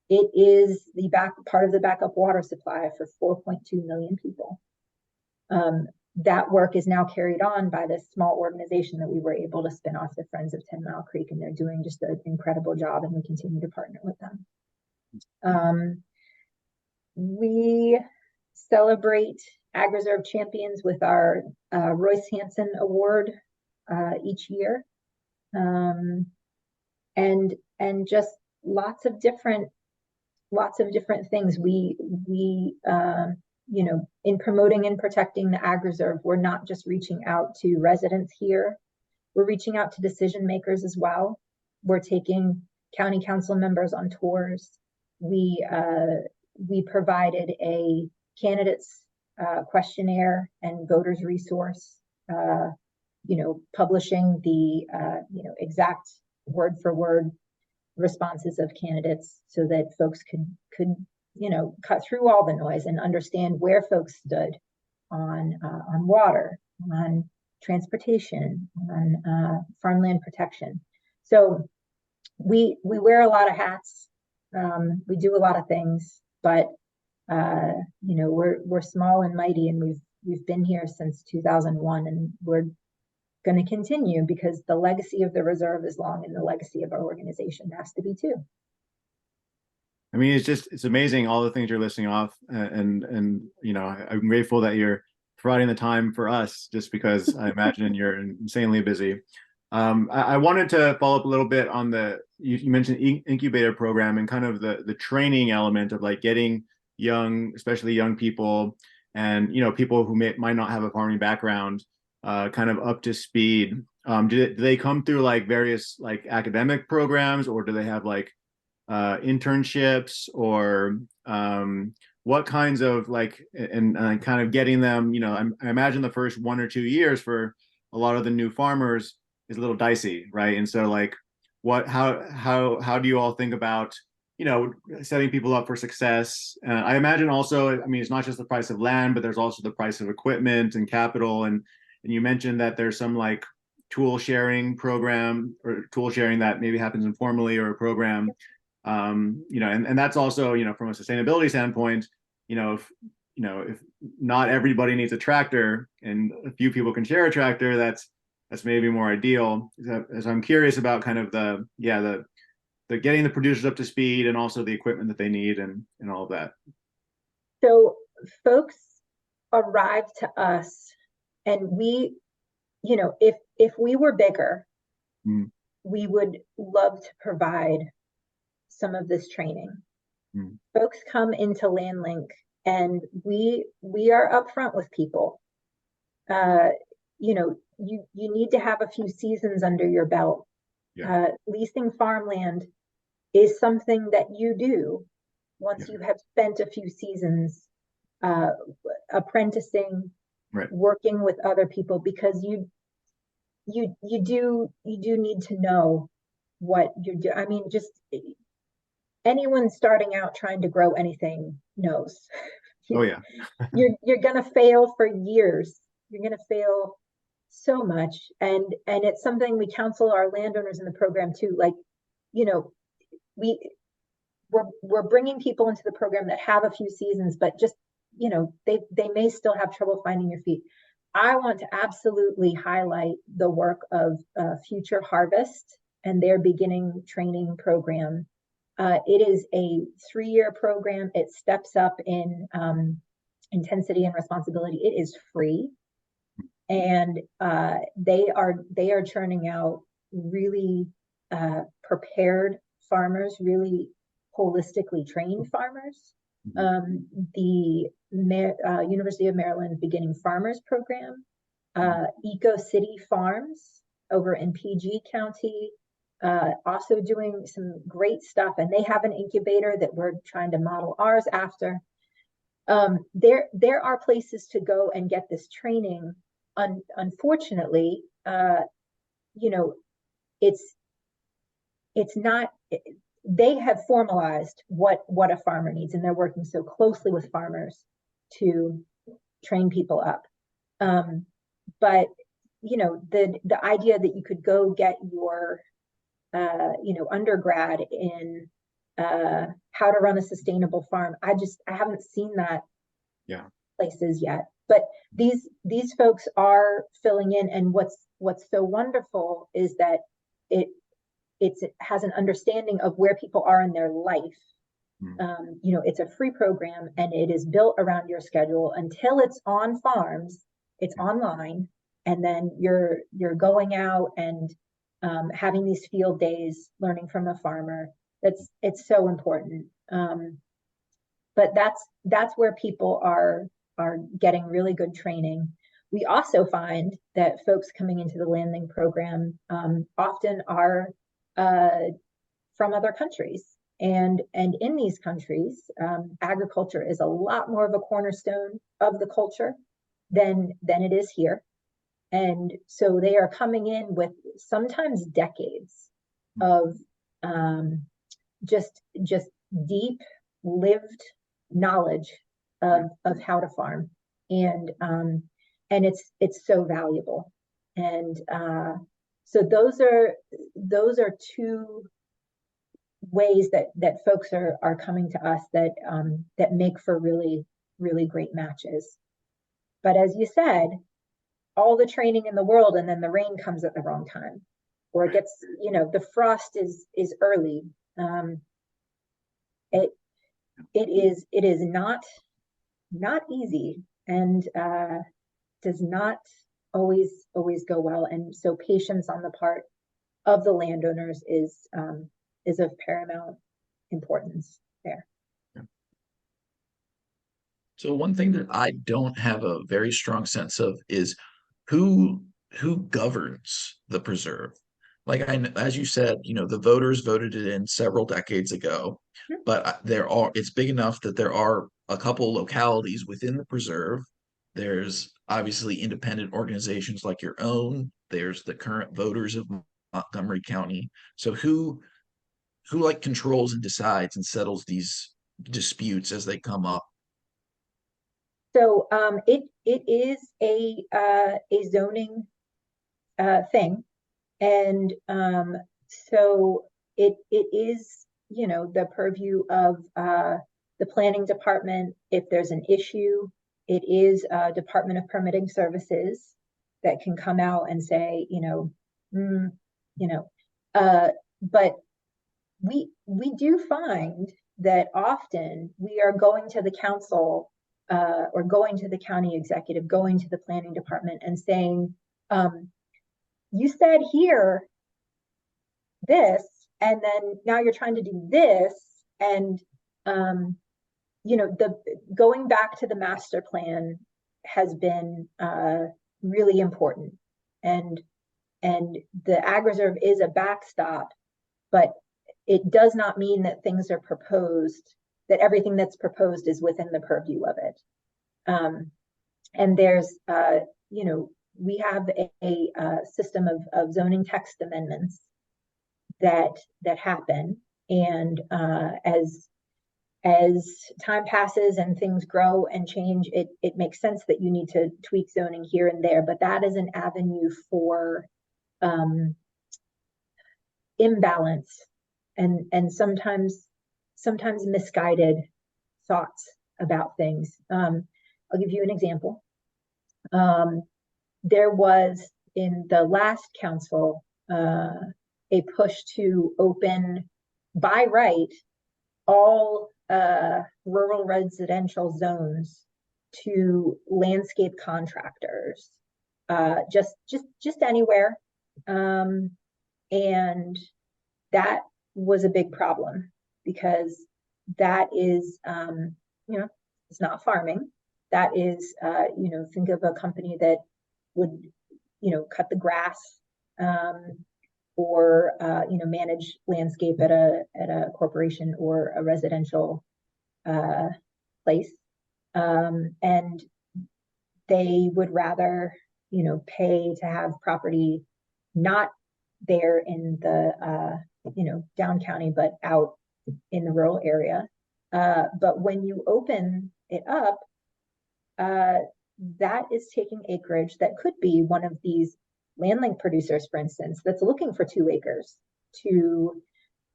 it is the part of the backup water supply for 4.2 million people. That work is now carried on by this small organization that we were able to spin off, the Friends of 10 Mile Creek, and they're doing just an incredible job, and we continue to partner with them. We celebrate AgReserve champions with our Royce Hansen Award each year, and just lots of different things. We in promoting and protecting the AgReserve, we're not just reaching out to residents here, we're reaching out to decision makers as well. We're taking county council members on tours. We provided a candidates questionnaire and voters resource, publishing the exact word for word responses of candidates so that folks could cut through all the noise and understand where folks stood on water, on transportation, on farmland protection. So we wear a lot of hats. We do a lot of things, but we're small and mighty, and we've been here since 2001, and we're going to continue because the legacy of the reserve is long, and the legacy of our organization has to be too. I mean, it's amazing all the things you're listing off, and I'm grateful that you're providing the time for us, just because I imagine you're insanely busy. I wanted to follow up a little bit on you mentioned Incubator Program and kind of the training element of like getting especially young people and people who might not have a farming background kind of up to speed. Do they come through like various like academic programs, or do they have like internships, or what kinds of like and kind of getting them? I imagine the first 1 or 2 years for a lot of the new farmers is a little dicey, right? And so like how do you all think about setting people up for success? I imagine also, I mean, it's not just the price of land, but there's also the price of equipment and capital, and you mentioned that there's some like tool sharing program or tool sharing that maybe happens informally, or a program, and that's also, from a sustainability standpoint, if not everybody needs a tractor and a few people can share a tractor, that's maybe more ideal. As I'm curious about kind of the getting the producers up to speed, and also the equipment that they need, and all of that. So folks arrive to us, and we, if we were bigger, we would love to provide some of this training. Folks come into LandLink, and we are upfront with people. You need to have a few seasons under your belt. Yeah. Leasing farmland is something that you do once you have spent a few seasons apprenticing, right, working with other people, because you do need to know what you're doing. I mean, just anyone starting out trying to grow anything knows. Oh yeah. you're gonna fail for years. You're gonna fail so much, and it's something we counsel our landowners in the program too. Like, we're bringing people into the program that have a few seasons, but just they may still have trouble finding your feet. I want to absolutely highlight the work of Future Harvest and their beginning training program. It is a 3-year program. It steps up in intensity and responsibility. It is free, and they are churning out really prepared farmers, really holistically trained farmers. The University of Maryland Beginning Farmers Program, Eco City Farms over in PG County, also doing some great stuff, and they have an incubator that we're trying to model ours after. There are places to go and get this training. Unfortunately, you know, it's not. They have formalized what a farmer needs, and they're working so closely with farmers to train people up. But you know, the idea that you could go get your undergrad in how to run a sustainable farm, I haven't seen that places yet. But these folks are filling in, and what's so wonderful is that it has an understanding of where people are in their life. It's a free program, and it is built around your schedule until it's on farms. It's online, and then you're going out and having these field days, learning from a farmer. It's so important. But that's where people are getting really good training. We also find that folks coming into the landing program often are from other countries, and in these countries, agriculture is a lot more of a cornerstone of the culture than it is here. And so they are coming in with sometimes decades of just deep lived knowledge of how to farm, and it's so valuable. And so those are two ways that folks are coming to us that make for really, really great matches. But as you said, all the training in the world, and then the rain comes at the wrong time, or it gets, the frost is early. It is not easy, and does not always go well. And so patience on the part of the landowners is of paramount importance there. So one thing that I don't have a very strong sense of is who governs the preserve. Like as you said, the voters voted it in several decades ago, but it's big enough that there are a couple localities within the preserve. There's obviously independent organizations like your own. There's the current voters of Montgomery County. So who like controls and decides and settles these disputes as they come up? So it is a zoning thing, and so it is the purview of the planning department. If there's an issue, it is Department of Permitting Services that can come out and say, but we do find that often we are going to the council or going to the county executive, going to the planning department and saying, you said here this, and then now you're trying to do this. And, the going back to the master plan has been really important. And the Ag Reserve is a backstop, but it does not mean that things are proposed, that everything that's proposed is within the purview of it. And there's, we have a system of zoning text amendments that happen. And as time passes and things grow and change, it makes sense that you need to tweak zoning here and there, but that is an avenue for imbalance and sometimes misguided thoughts about things. I'll give you an example. there was in the last council a push to open by right all rural residential zones to landscape contractors, just anywhere. And that was a big problem because that is, it's not farming. That is, think of a company that would, cut the grass, or manage landscape at a corporation or a residential place, and they would rather pay to have property not there in the down county but out in the rural area. But when you open it up, that is taking acreage that could be one of these land link producers, for instance, that's looking for 2 acres to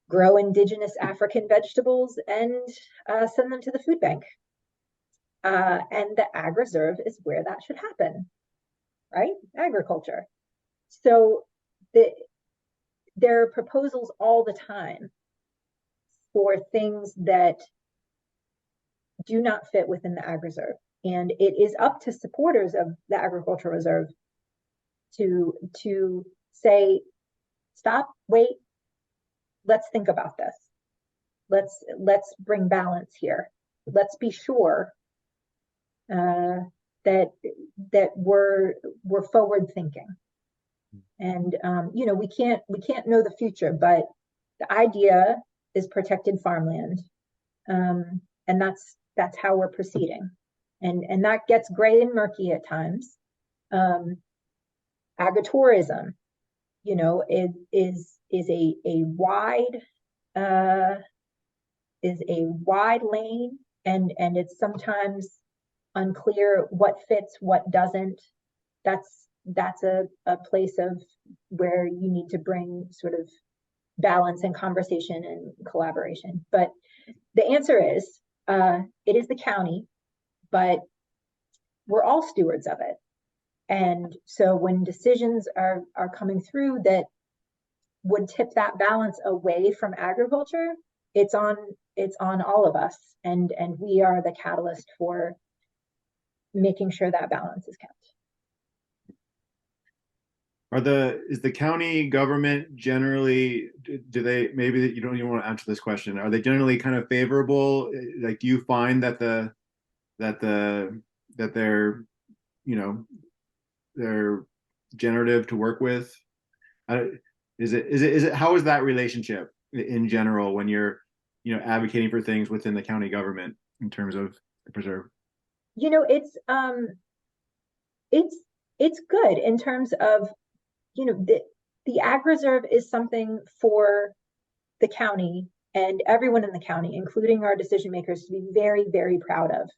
grow indigenous African vegetables and send them to the food bank. And the ag reserve is where that should happen, right? Agriculture. So there are proposals all the time for things that do not fit within the ag reserve. And it is up to supporters of the agricultural reserve to say, stop, wait, let's think about this. Let's bring balance here. Let's be sure that we're forward thinking. And we can't know the future, but the idea is protected farmland, and that's how we're proceeding. And that gets gray and murky at times. Agritourism, is a wide lane, and it's sometimes unclear what fits, what doesn't. That's a place of where you need to bring sort of balance and conversation and collaboration. But the answer is, it is the county, but we're all stewards of it. And so when decisions are coming through that would tip that balance away from agriculture, it's on all of us, and we are the catalyst for making sure that balance is kept. Is the county government generally, do they, maybe that you don't even want to answer this question, are they generally kind of favorable? Like, do you find that they're they're generative to work with? Is it how is that relationship in general when you're advocating for things within the county government in terms of the preserve? It's good in terms of the ag reserve is something for the county and everyone in the county, including our decision makers, to be very, very proud of.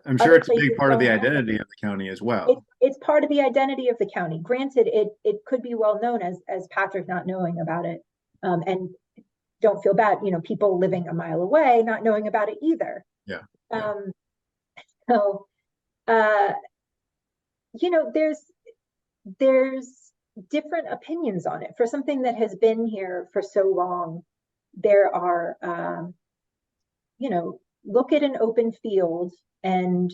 I'm sure it's a big part of the identity of the county as well. It's part of the identity of the county. Granted, it could be well known as Patrick not knowing about it. And don't feel bad, people living a mile away not knowing about it either. Yeah. So, there's different opinions on it. For something that has been here for so long, there are, look at an open field and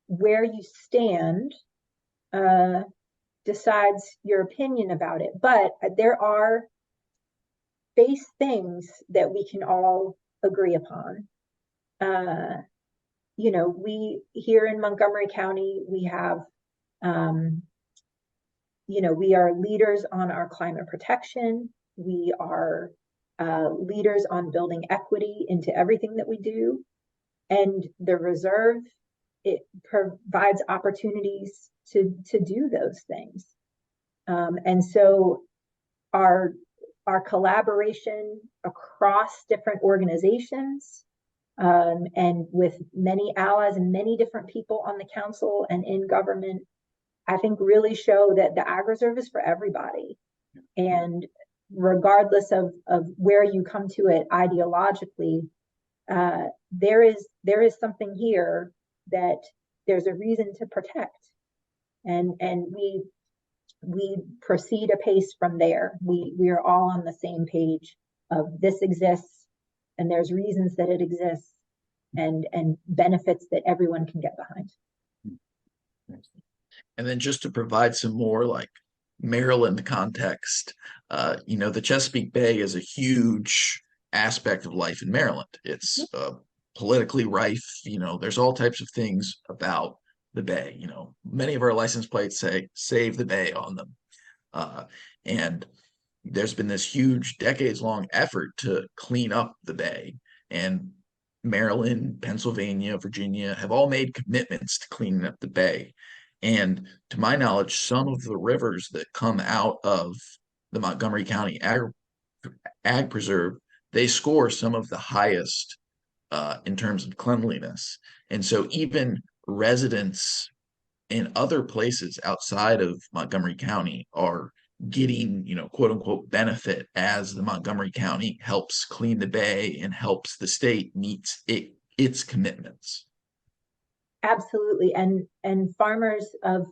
where you stand decides your opinion about it. But there are base things that we can all agree upon. We here in Montgomery County, we have, we are leaders on our climate protection. We are leaders on building equity into everything that we do. And the reserve, it provides opportunities to do those things. And so our collaboration across different organizations, and with many allies and many different people on the council and in government, I think really show that the ag reserve is for everybody. And regardless of where you come to it ideologically, there is something here that there's a reason to protect. and we proceed apace from there. We are all on the same page of this exists, and there's reasons that it exists, and benefits that everyone can get behind. And then just to provide some more like Maryland context, the Chesapeake Bay is a huge aspect of life in Maryland. It's politically rife. There's all types of things about the Bay. Many of our license plates say "Save the Bay" on them, and there's been this huge decades-long effort to clean up the Bay, and Maryland, Pennsylvania, Virginia have all made commitments to cleaning up the Bay. And to my knowledge, some of the rivers that come out of the Montgomery County Ag Preserve, they score some of the highest in terms of cleanliness. And so even residents in other places outside of Montgomery County are getting, quote unquote, benefit as the Montgomery County helps clean the Bay and helps the state meet its commitments. Absolutely. And farmers of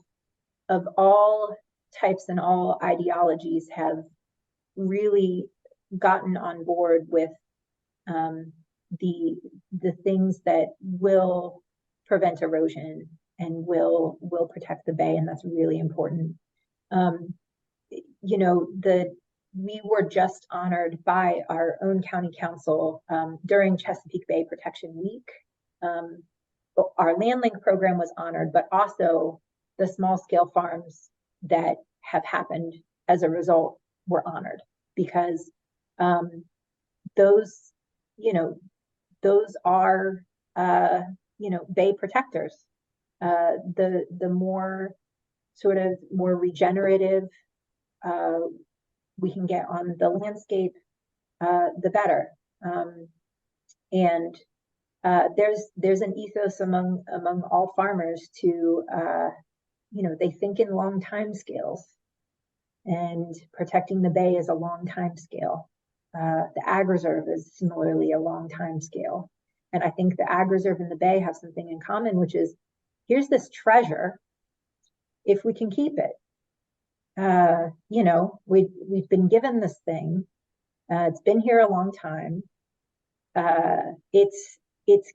all types and all ideologies have really gotten on board with the things that will prevent erosion and will protect the Bay, and that's really important. We were just honored by our own county council during Chesapeake Bay Protection Week. Our land link program was honored, but also the small scale farms that have happened as a result were honored, because those are Bay protectors. The more sort of more regenerative we can get on the landscape, the better. And there's an ethos among all farmers to they think in long time scales, and protecting the Bay is a long time scale. The Ag Reserve is similarly a long time scale, and I think the Ag Reserve and the Bay have something in common, which is, here's this treasure, if we can keep it. We've been given this thing. It's been here a long time. Its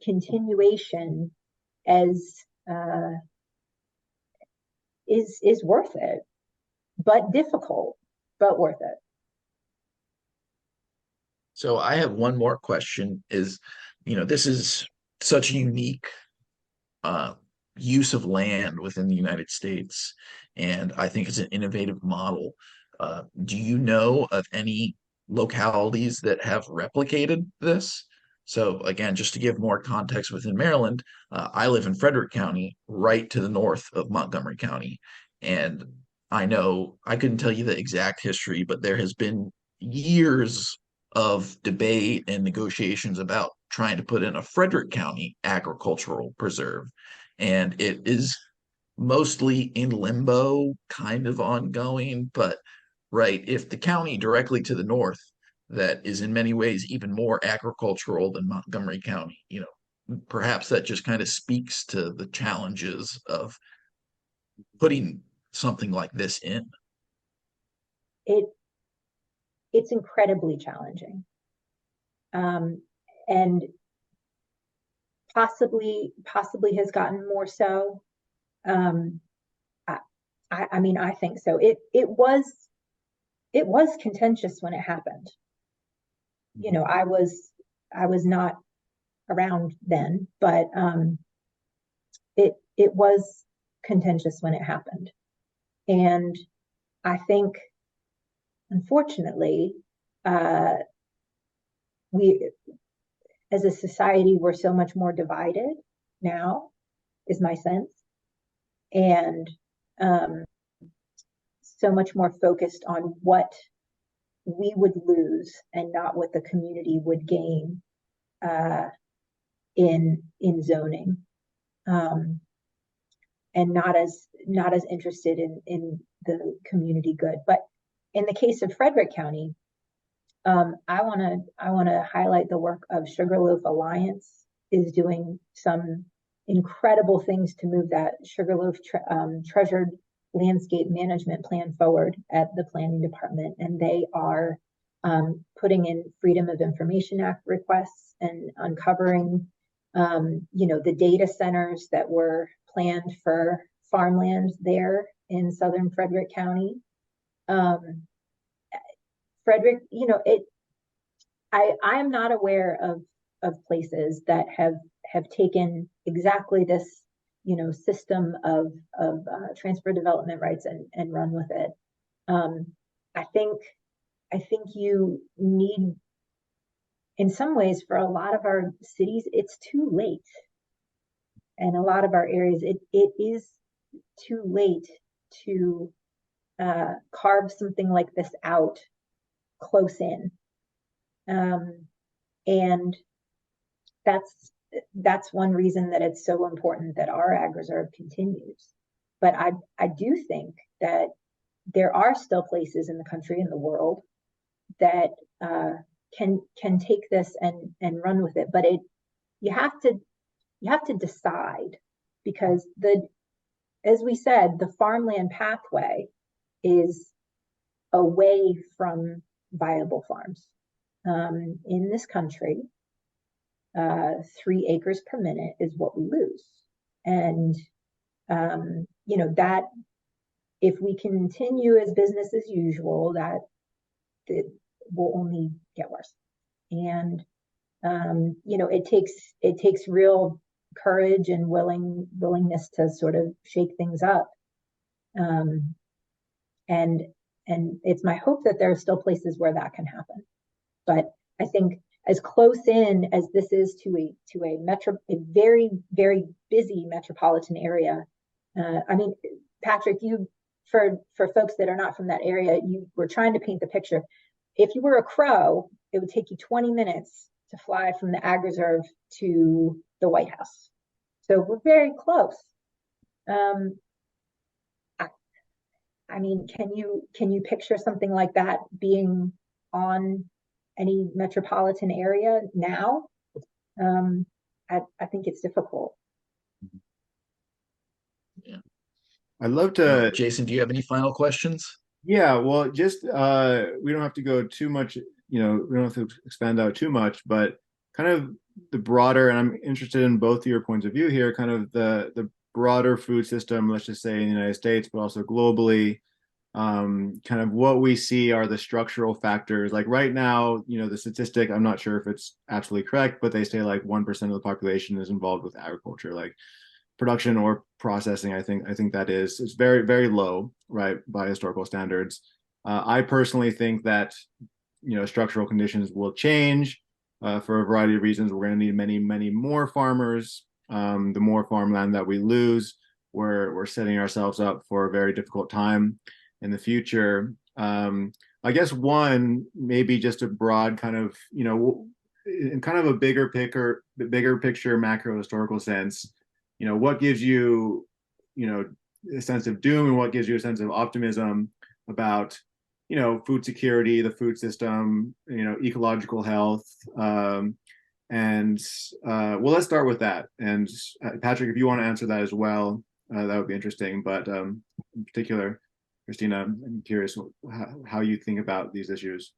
continuation is worth it, but difficult, but worth it. So I have one more question. This is such a unique use of land within the United States, and I think it's an innovative model. Do you know of any localities that have replicated this? So again, just to give more context within Maryland, I live in Frederick County, right to the north of Montgomery County. And I know I couldn't tell you the exact history, but there has been years of debate and negotiations about trying to put in a Frederick County agricultural preserve. And it is mostly in limbo, kind of ongoing, but right, if the county directly to the north that is in many ways even more agricultural than Montgomery County, perhaps that just kind of speaks to the challenges of putting something like this in. It's incredibly challenging, and possibly has gotten more so. I think so. It was contentious when it happened. I was not around then, but it was contentious when it happened. And I think, unfortunately, we as a society, we're so much more divided now, is my sense. And so much more focused on what we would lose and not what the community would gain in zoning, and not as interested in the community good. But in the case of Frederick County, I want to highlight the work of Sugarloaf Alliance is doing some incredible things to move that Sugarloaf treasured landscape management plan forward at the planning department, and they are putting in Freedom of Information Act requests and uncovering, the data centers that were planned for farmland there in southern Frederick County. Frederick, I am not aware of places that have taken exactly this, system of transfer development rights and run with it. I think you need, in some ways, for a lot of our cities, it's too late. And a lot of our areas, it is too late to carve something like this out close in. And that's one reason that it's so important that our ag reserve continues. But I do think that there are still places in the country and the world that can take this and run with it. But you have to decide, because as we said, the farmland pathway is away from viable farms. In this country, 3 acres per minute is what we lose. And, that if we continue as business as usual, that it will only get worse. And, it takes real courage and willingness to sort of shake things up. And it's my hope that there are still places where that can happen. But I think as close in as this is to a very, very busy metropolitan area. Patrick, for folks that are not from that area, you were trying to paint the picture. If you were a crow, it would take you 20 minutes to fly from the Ag Reserve to the White House. So we're very close. Can you picture something like that being on any metropolitan area now? I think it's difficult. Yeah. I'd love to. Jason, do you have any final questions? Yeah, well, just we don't have to go too much, we don't have to expand out too much, but kind of the broader, and I'm interested in both of your points of view here, kind of the broader food system, let's just say in the United States, but also globally. Kind of what we see are the structural factors. Like right now, the statistic, I'm not sure if it's absolutely correct, but they say like 1% of the population is involved with agriculture, like production or processing. I think that it's very, very low, right, by historical standards. I personally think that, structural conditions will change for a variety of reasons. We're going to need many, many more farmers. The more farmland that we lose, we're setting ourselves up for a very difficult time in the future. I guess one, maybe just a broad kind of, in kind of a bigger picture, macro historical sense, what gives you, a sense of doom and what gives you a sense of optimism about, food security, the food system, ecological health. Well, let's start with that. And Patrick, if you want to answer that as well, that would be interesting. But in particular, Kristina, I'm curious how you think about these issues.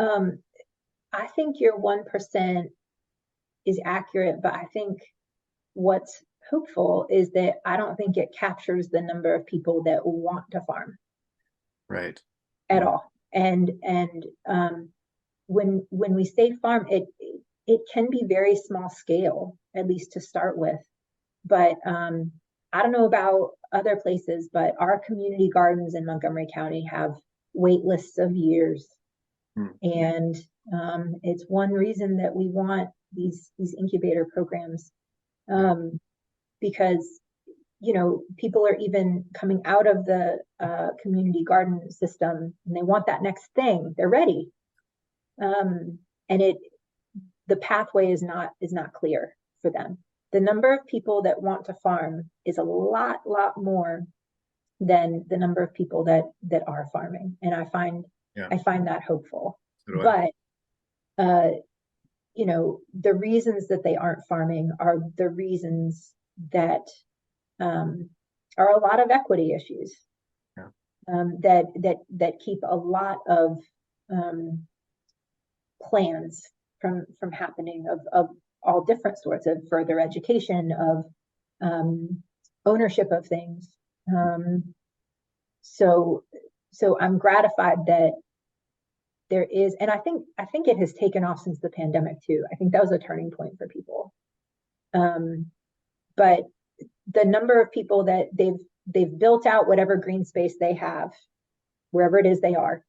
I think your 1% is accurate, but I think what's hopeful is that I don't think it captures the number of people that want to farm. Right. At all. And when we say farm, it can be very small scale, at least to start with. But I don't know about other places, but our community gardens in Montgomery County have wait lists of years. And it's one reason that we want these incubator programs, because people are even coming out of the community garden system and they want that next thing. They're ready, and the pathway is not clear for them. The number of people that want to farm is a lot more than the number of people that are farming, and I find that hopeful. But the reasons that they aren't farming are the reasons that are a lot of equity issues. Yeah. That keep a lot of plans from happening of all different sorts of further education, of ownership of things. So I'm gratified that there is, and I think it has taken off since the pandemic too. I think that was a turning point for people. But the number of people that they've built out whatever green space they have, wherever it is they are,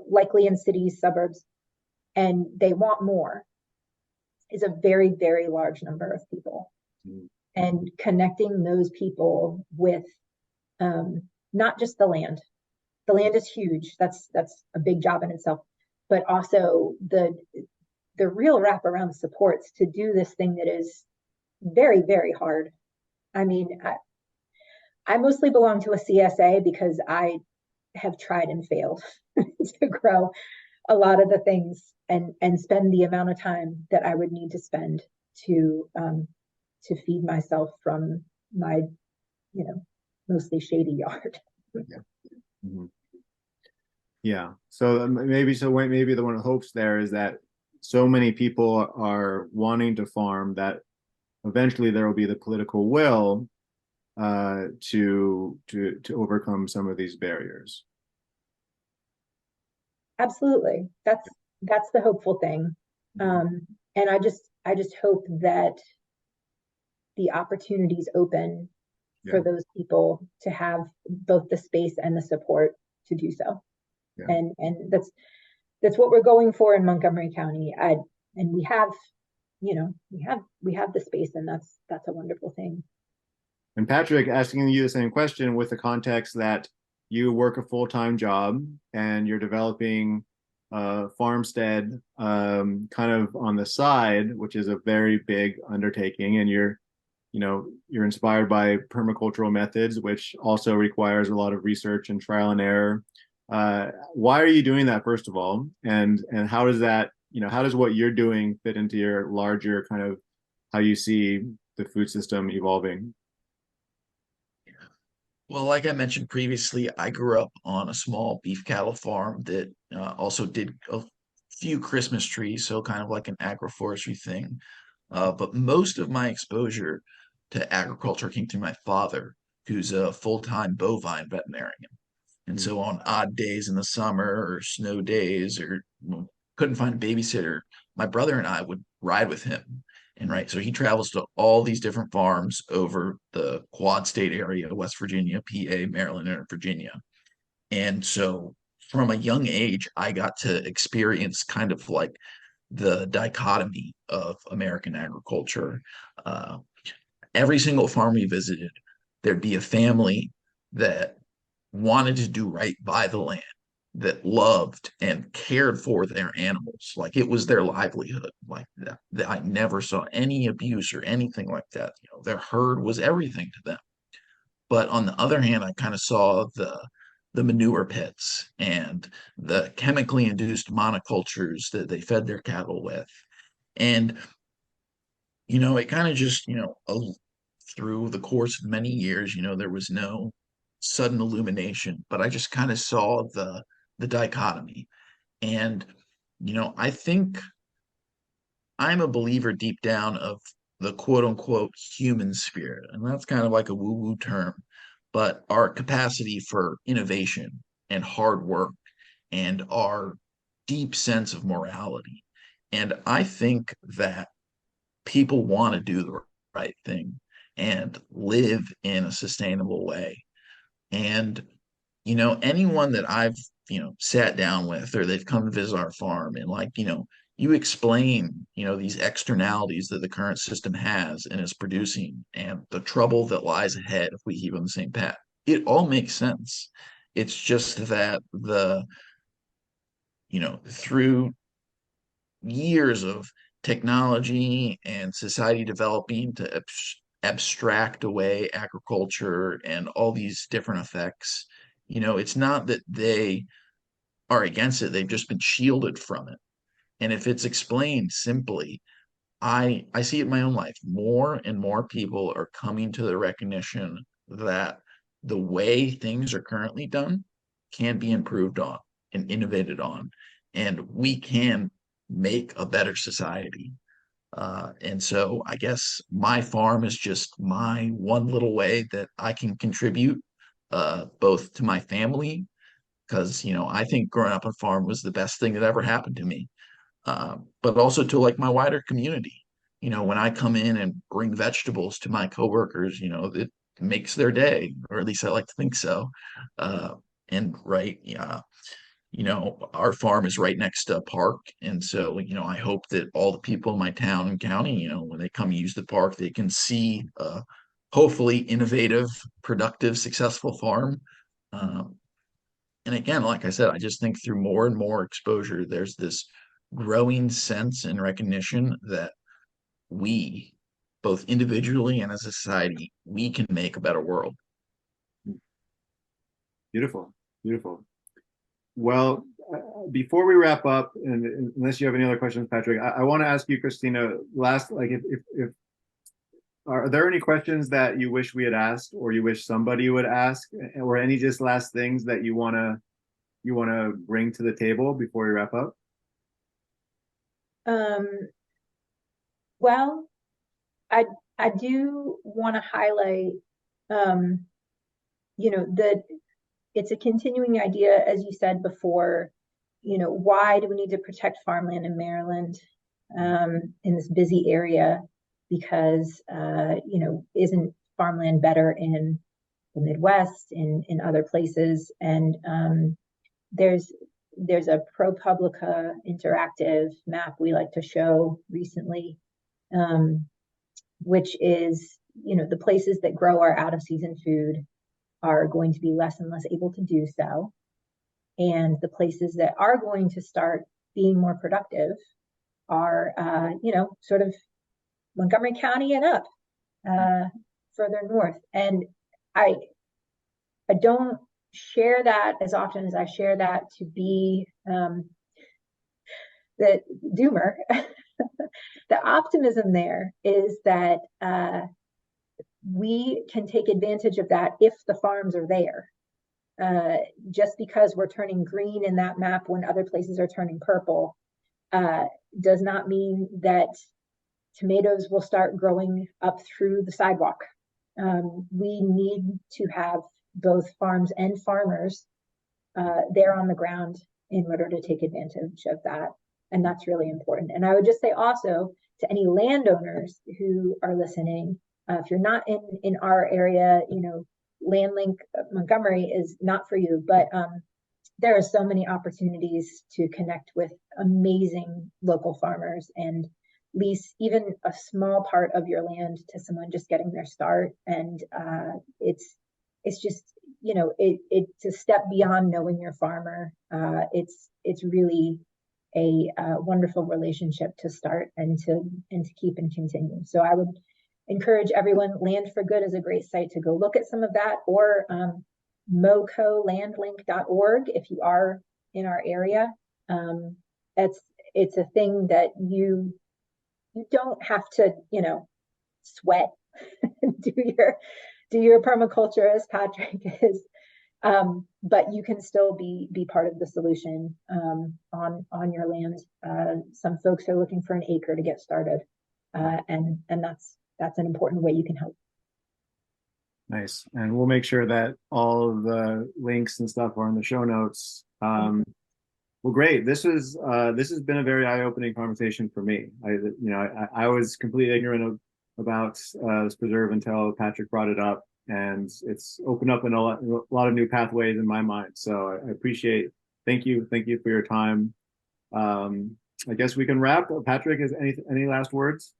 likely in cities, suburbs, and they want more, is a very, very large number of people. Mm-hmm. And connecting those people with not just the land. The land is huge. That's a big job in itself, but also the real wraparound supports to do this thing that is very, very hard. I mean, I mostly belong to a CSA because I have tried and failed to grow a lot of the things and spend the amount of time that I would need to spend to feed myself from my, mostly shady yard. Yeah. Mm-hmm. Yeah. So maybe the one of the hopes there is that so many people are wanting to farm that eventually there will be the political will to overcome some of these barriers. Absolutely. That's the hopeful thing. And I just hope that the opportunities open for those people to have both the space and the support to do so. Yeah. And that's what we're going for in Montgomery County. And we have the space, and that's a wonderful thing. And Patrick, asking you the same question with the context that you work a full-time job and you're developing a farmstead kind of on the side, which is a very big undertaking, and you're inspired by permacultural methods, which also requires a lot of research and trial and error. Why are you doing that, first of all? And how does that, how does what you're doing fit into your larger kind of how you see the food system evolving? Well, like I mentioned previously, I grew up on a small beef cattle farm that also did a few Christmas trees, so kind of like an agroforestry thing. But most of my exposure to agriculture came through my father, who's a full-time bovine veterinarian. And so on odd days in the summer or snow days or couldn't find a babysitter, my brother and I would ride with him. And right, so he travels to all these different farms over the Quad State area, West Virginia, PA, Maryland, and Virginia. And so from a young age, I got to experience kind of like the dichotomy of American agriculture. Every single farm we visited, there'd be a family that wanted to do right by the land, that loved and cared for their animals like it was their livelihood. Like that I never saw any abuse or anything like that. Their herd was everything to them. But on the other hand, I kind of saw the manure pits and the chemically induced monocultures that they fed their cattle with. And it kind of just, through the course of many years, there was no sudden illumination, but I just kind of saw the dichotomy. And I think I'm a believer deep down of the quote unquote human spirit, and that's kind of like a woo-woo term, but our capacity for innovation and hard work and our deep sense of morality. And I think that people want to do the right thing and live in a sustainable way. And, anyone that I've, sat down with or they've come to visit our farm and you explain, these externalities that the current system has and is producing and the trouble that lies ahead if we keep on the same path. It all makes sense. It's just that through years of technology and society developing to abstract away agriculture and all these different effects, it's not that they are against it, they've just been shielded from it. And if it's explained simply, I see it in my own life. More and more people are coming to the recognition that the way things are currently done can be improved on and innovated on, and we can make a better society. And so I guess my farm is just my one little way that I can contribute, both to my family, because, I think growing up on a farm was the best thing that ever happened to me, but also to like my wider community. When I come in and bring vegetables to my coworkers, it makes their day, or at least I like to think so. And right, yeah, our farm is right next to a park. And so, I hope that all the people in my town and county, when they come use the park, they can see hopefully innovative, productive, successful farm. Um, and again, like I said, I just think through more and more exposure, there's this growing sense and recognition that we, both individually and as a society, we can make a better world. Beautiful, beautiful. Well, before we wrap up, and unless you have any other questions, Patrick, I want to ask you, Kristina, last, like, if are there any questions that you wish we had asked, or you wish somebody would ask, or any just last things that you wanna bring to the table before we wrap up? Well, I do want to highlight, that it's a continuing idea, as you said before. Why do we need to protect farmland in Maryland, in this busy area? Because, isn't farmland better in the Midwest, in other places? And there's a ProPublica interactive map we like to show recently, which is, the places that grow our out of season food are going to be less and less able to do so. And the places that are going to start being more productive are, sort of Montgomery County and up, further north. And I don't share that as often as I share that to be the doomer. The optimism there is that we can take advantage of that if the farms are there. Just because we're turning green in that map when other places are turning purple does not mean that tomatoes will start growing up through the sidewalk. We need to have both farms and farmers there on the ground in order to take advantage of that. And that's really important. And I would just say also to any landowners who are listening, if you're not in our area, LandLink Montgomery is not for you, but there are so many opportunities to connect with amazing local farmers and lease even a small part of your land to someone just getting their start. And it's just, it's a step beyond knowing your farmer. It's really a wonderful relationship to start and to keep and continue. So I would encourage everyone. Land for Good is a great site to go look at some of that, or mocolandlink.org if you are in our area. It's a thing that you don't have to, sweat do your permaculture as Patrick is, but you can still be part of the solution on your land. Some folks are looking for an acre to get started, and that's an important way you can help. Nice. And we'll make sure that all of the links and stuff are in the show notes. Well, great. This has been a very eye-opening conversation for me. I was completely ignorant about this preserve until Patrick brought it up, and it's opened up in a lot of new pathways in my mind. So I appreciate. Thank you for your time. I guess we can wrap. Patrick, is any last words?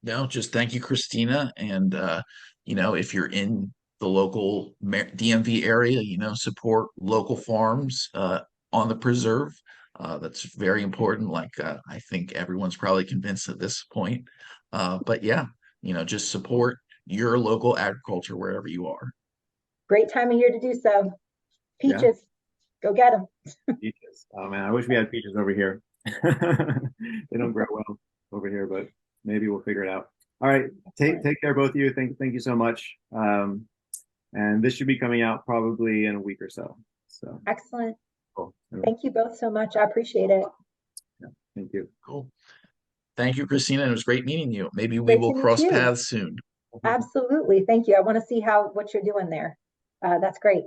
No, just thank you, Kristina. And, if you're in the local DMV area, support local farms on the preserve. That's very important. Like, I think everyone's probably convinced at this point. But yeah, just support your local agriculture wherever you are. Great time of year to do so. Peaches, yeah. Go get them. Peaches. Oh man, I wish we had peaches over here. They don't grow well over here, but maybe we'll figure it out. All right. Take care, both of you. Thank you so much. And this should be coming out probably in a week or so. So Excellent. cool. Thank you both so much. I appreciate it. Yeah, thank you. Cool. Thank you, Kristina. It was great meeting you. Maybe we Great will to meet cross you. paths soon. Absolutely. Thank you. I want to see what you're doing there. That's great.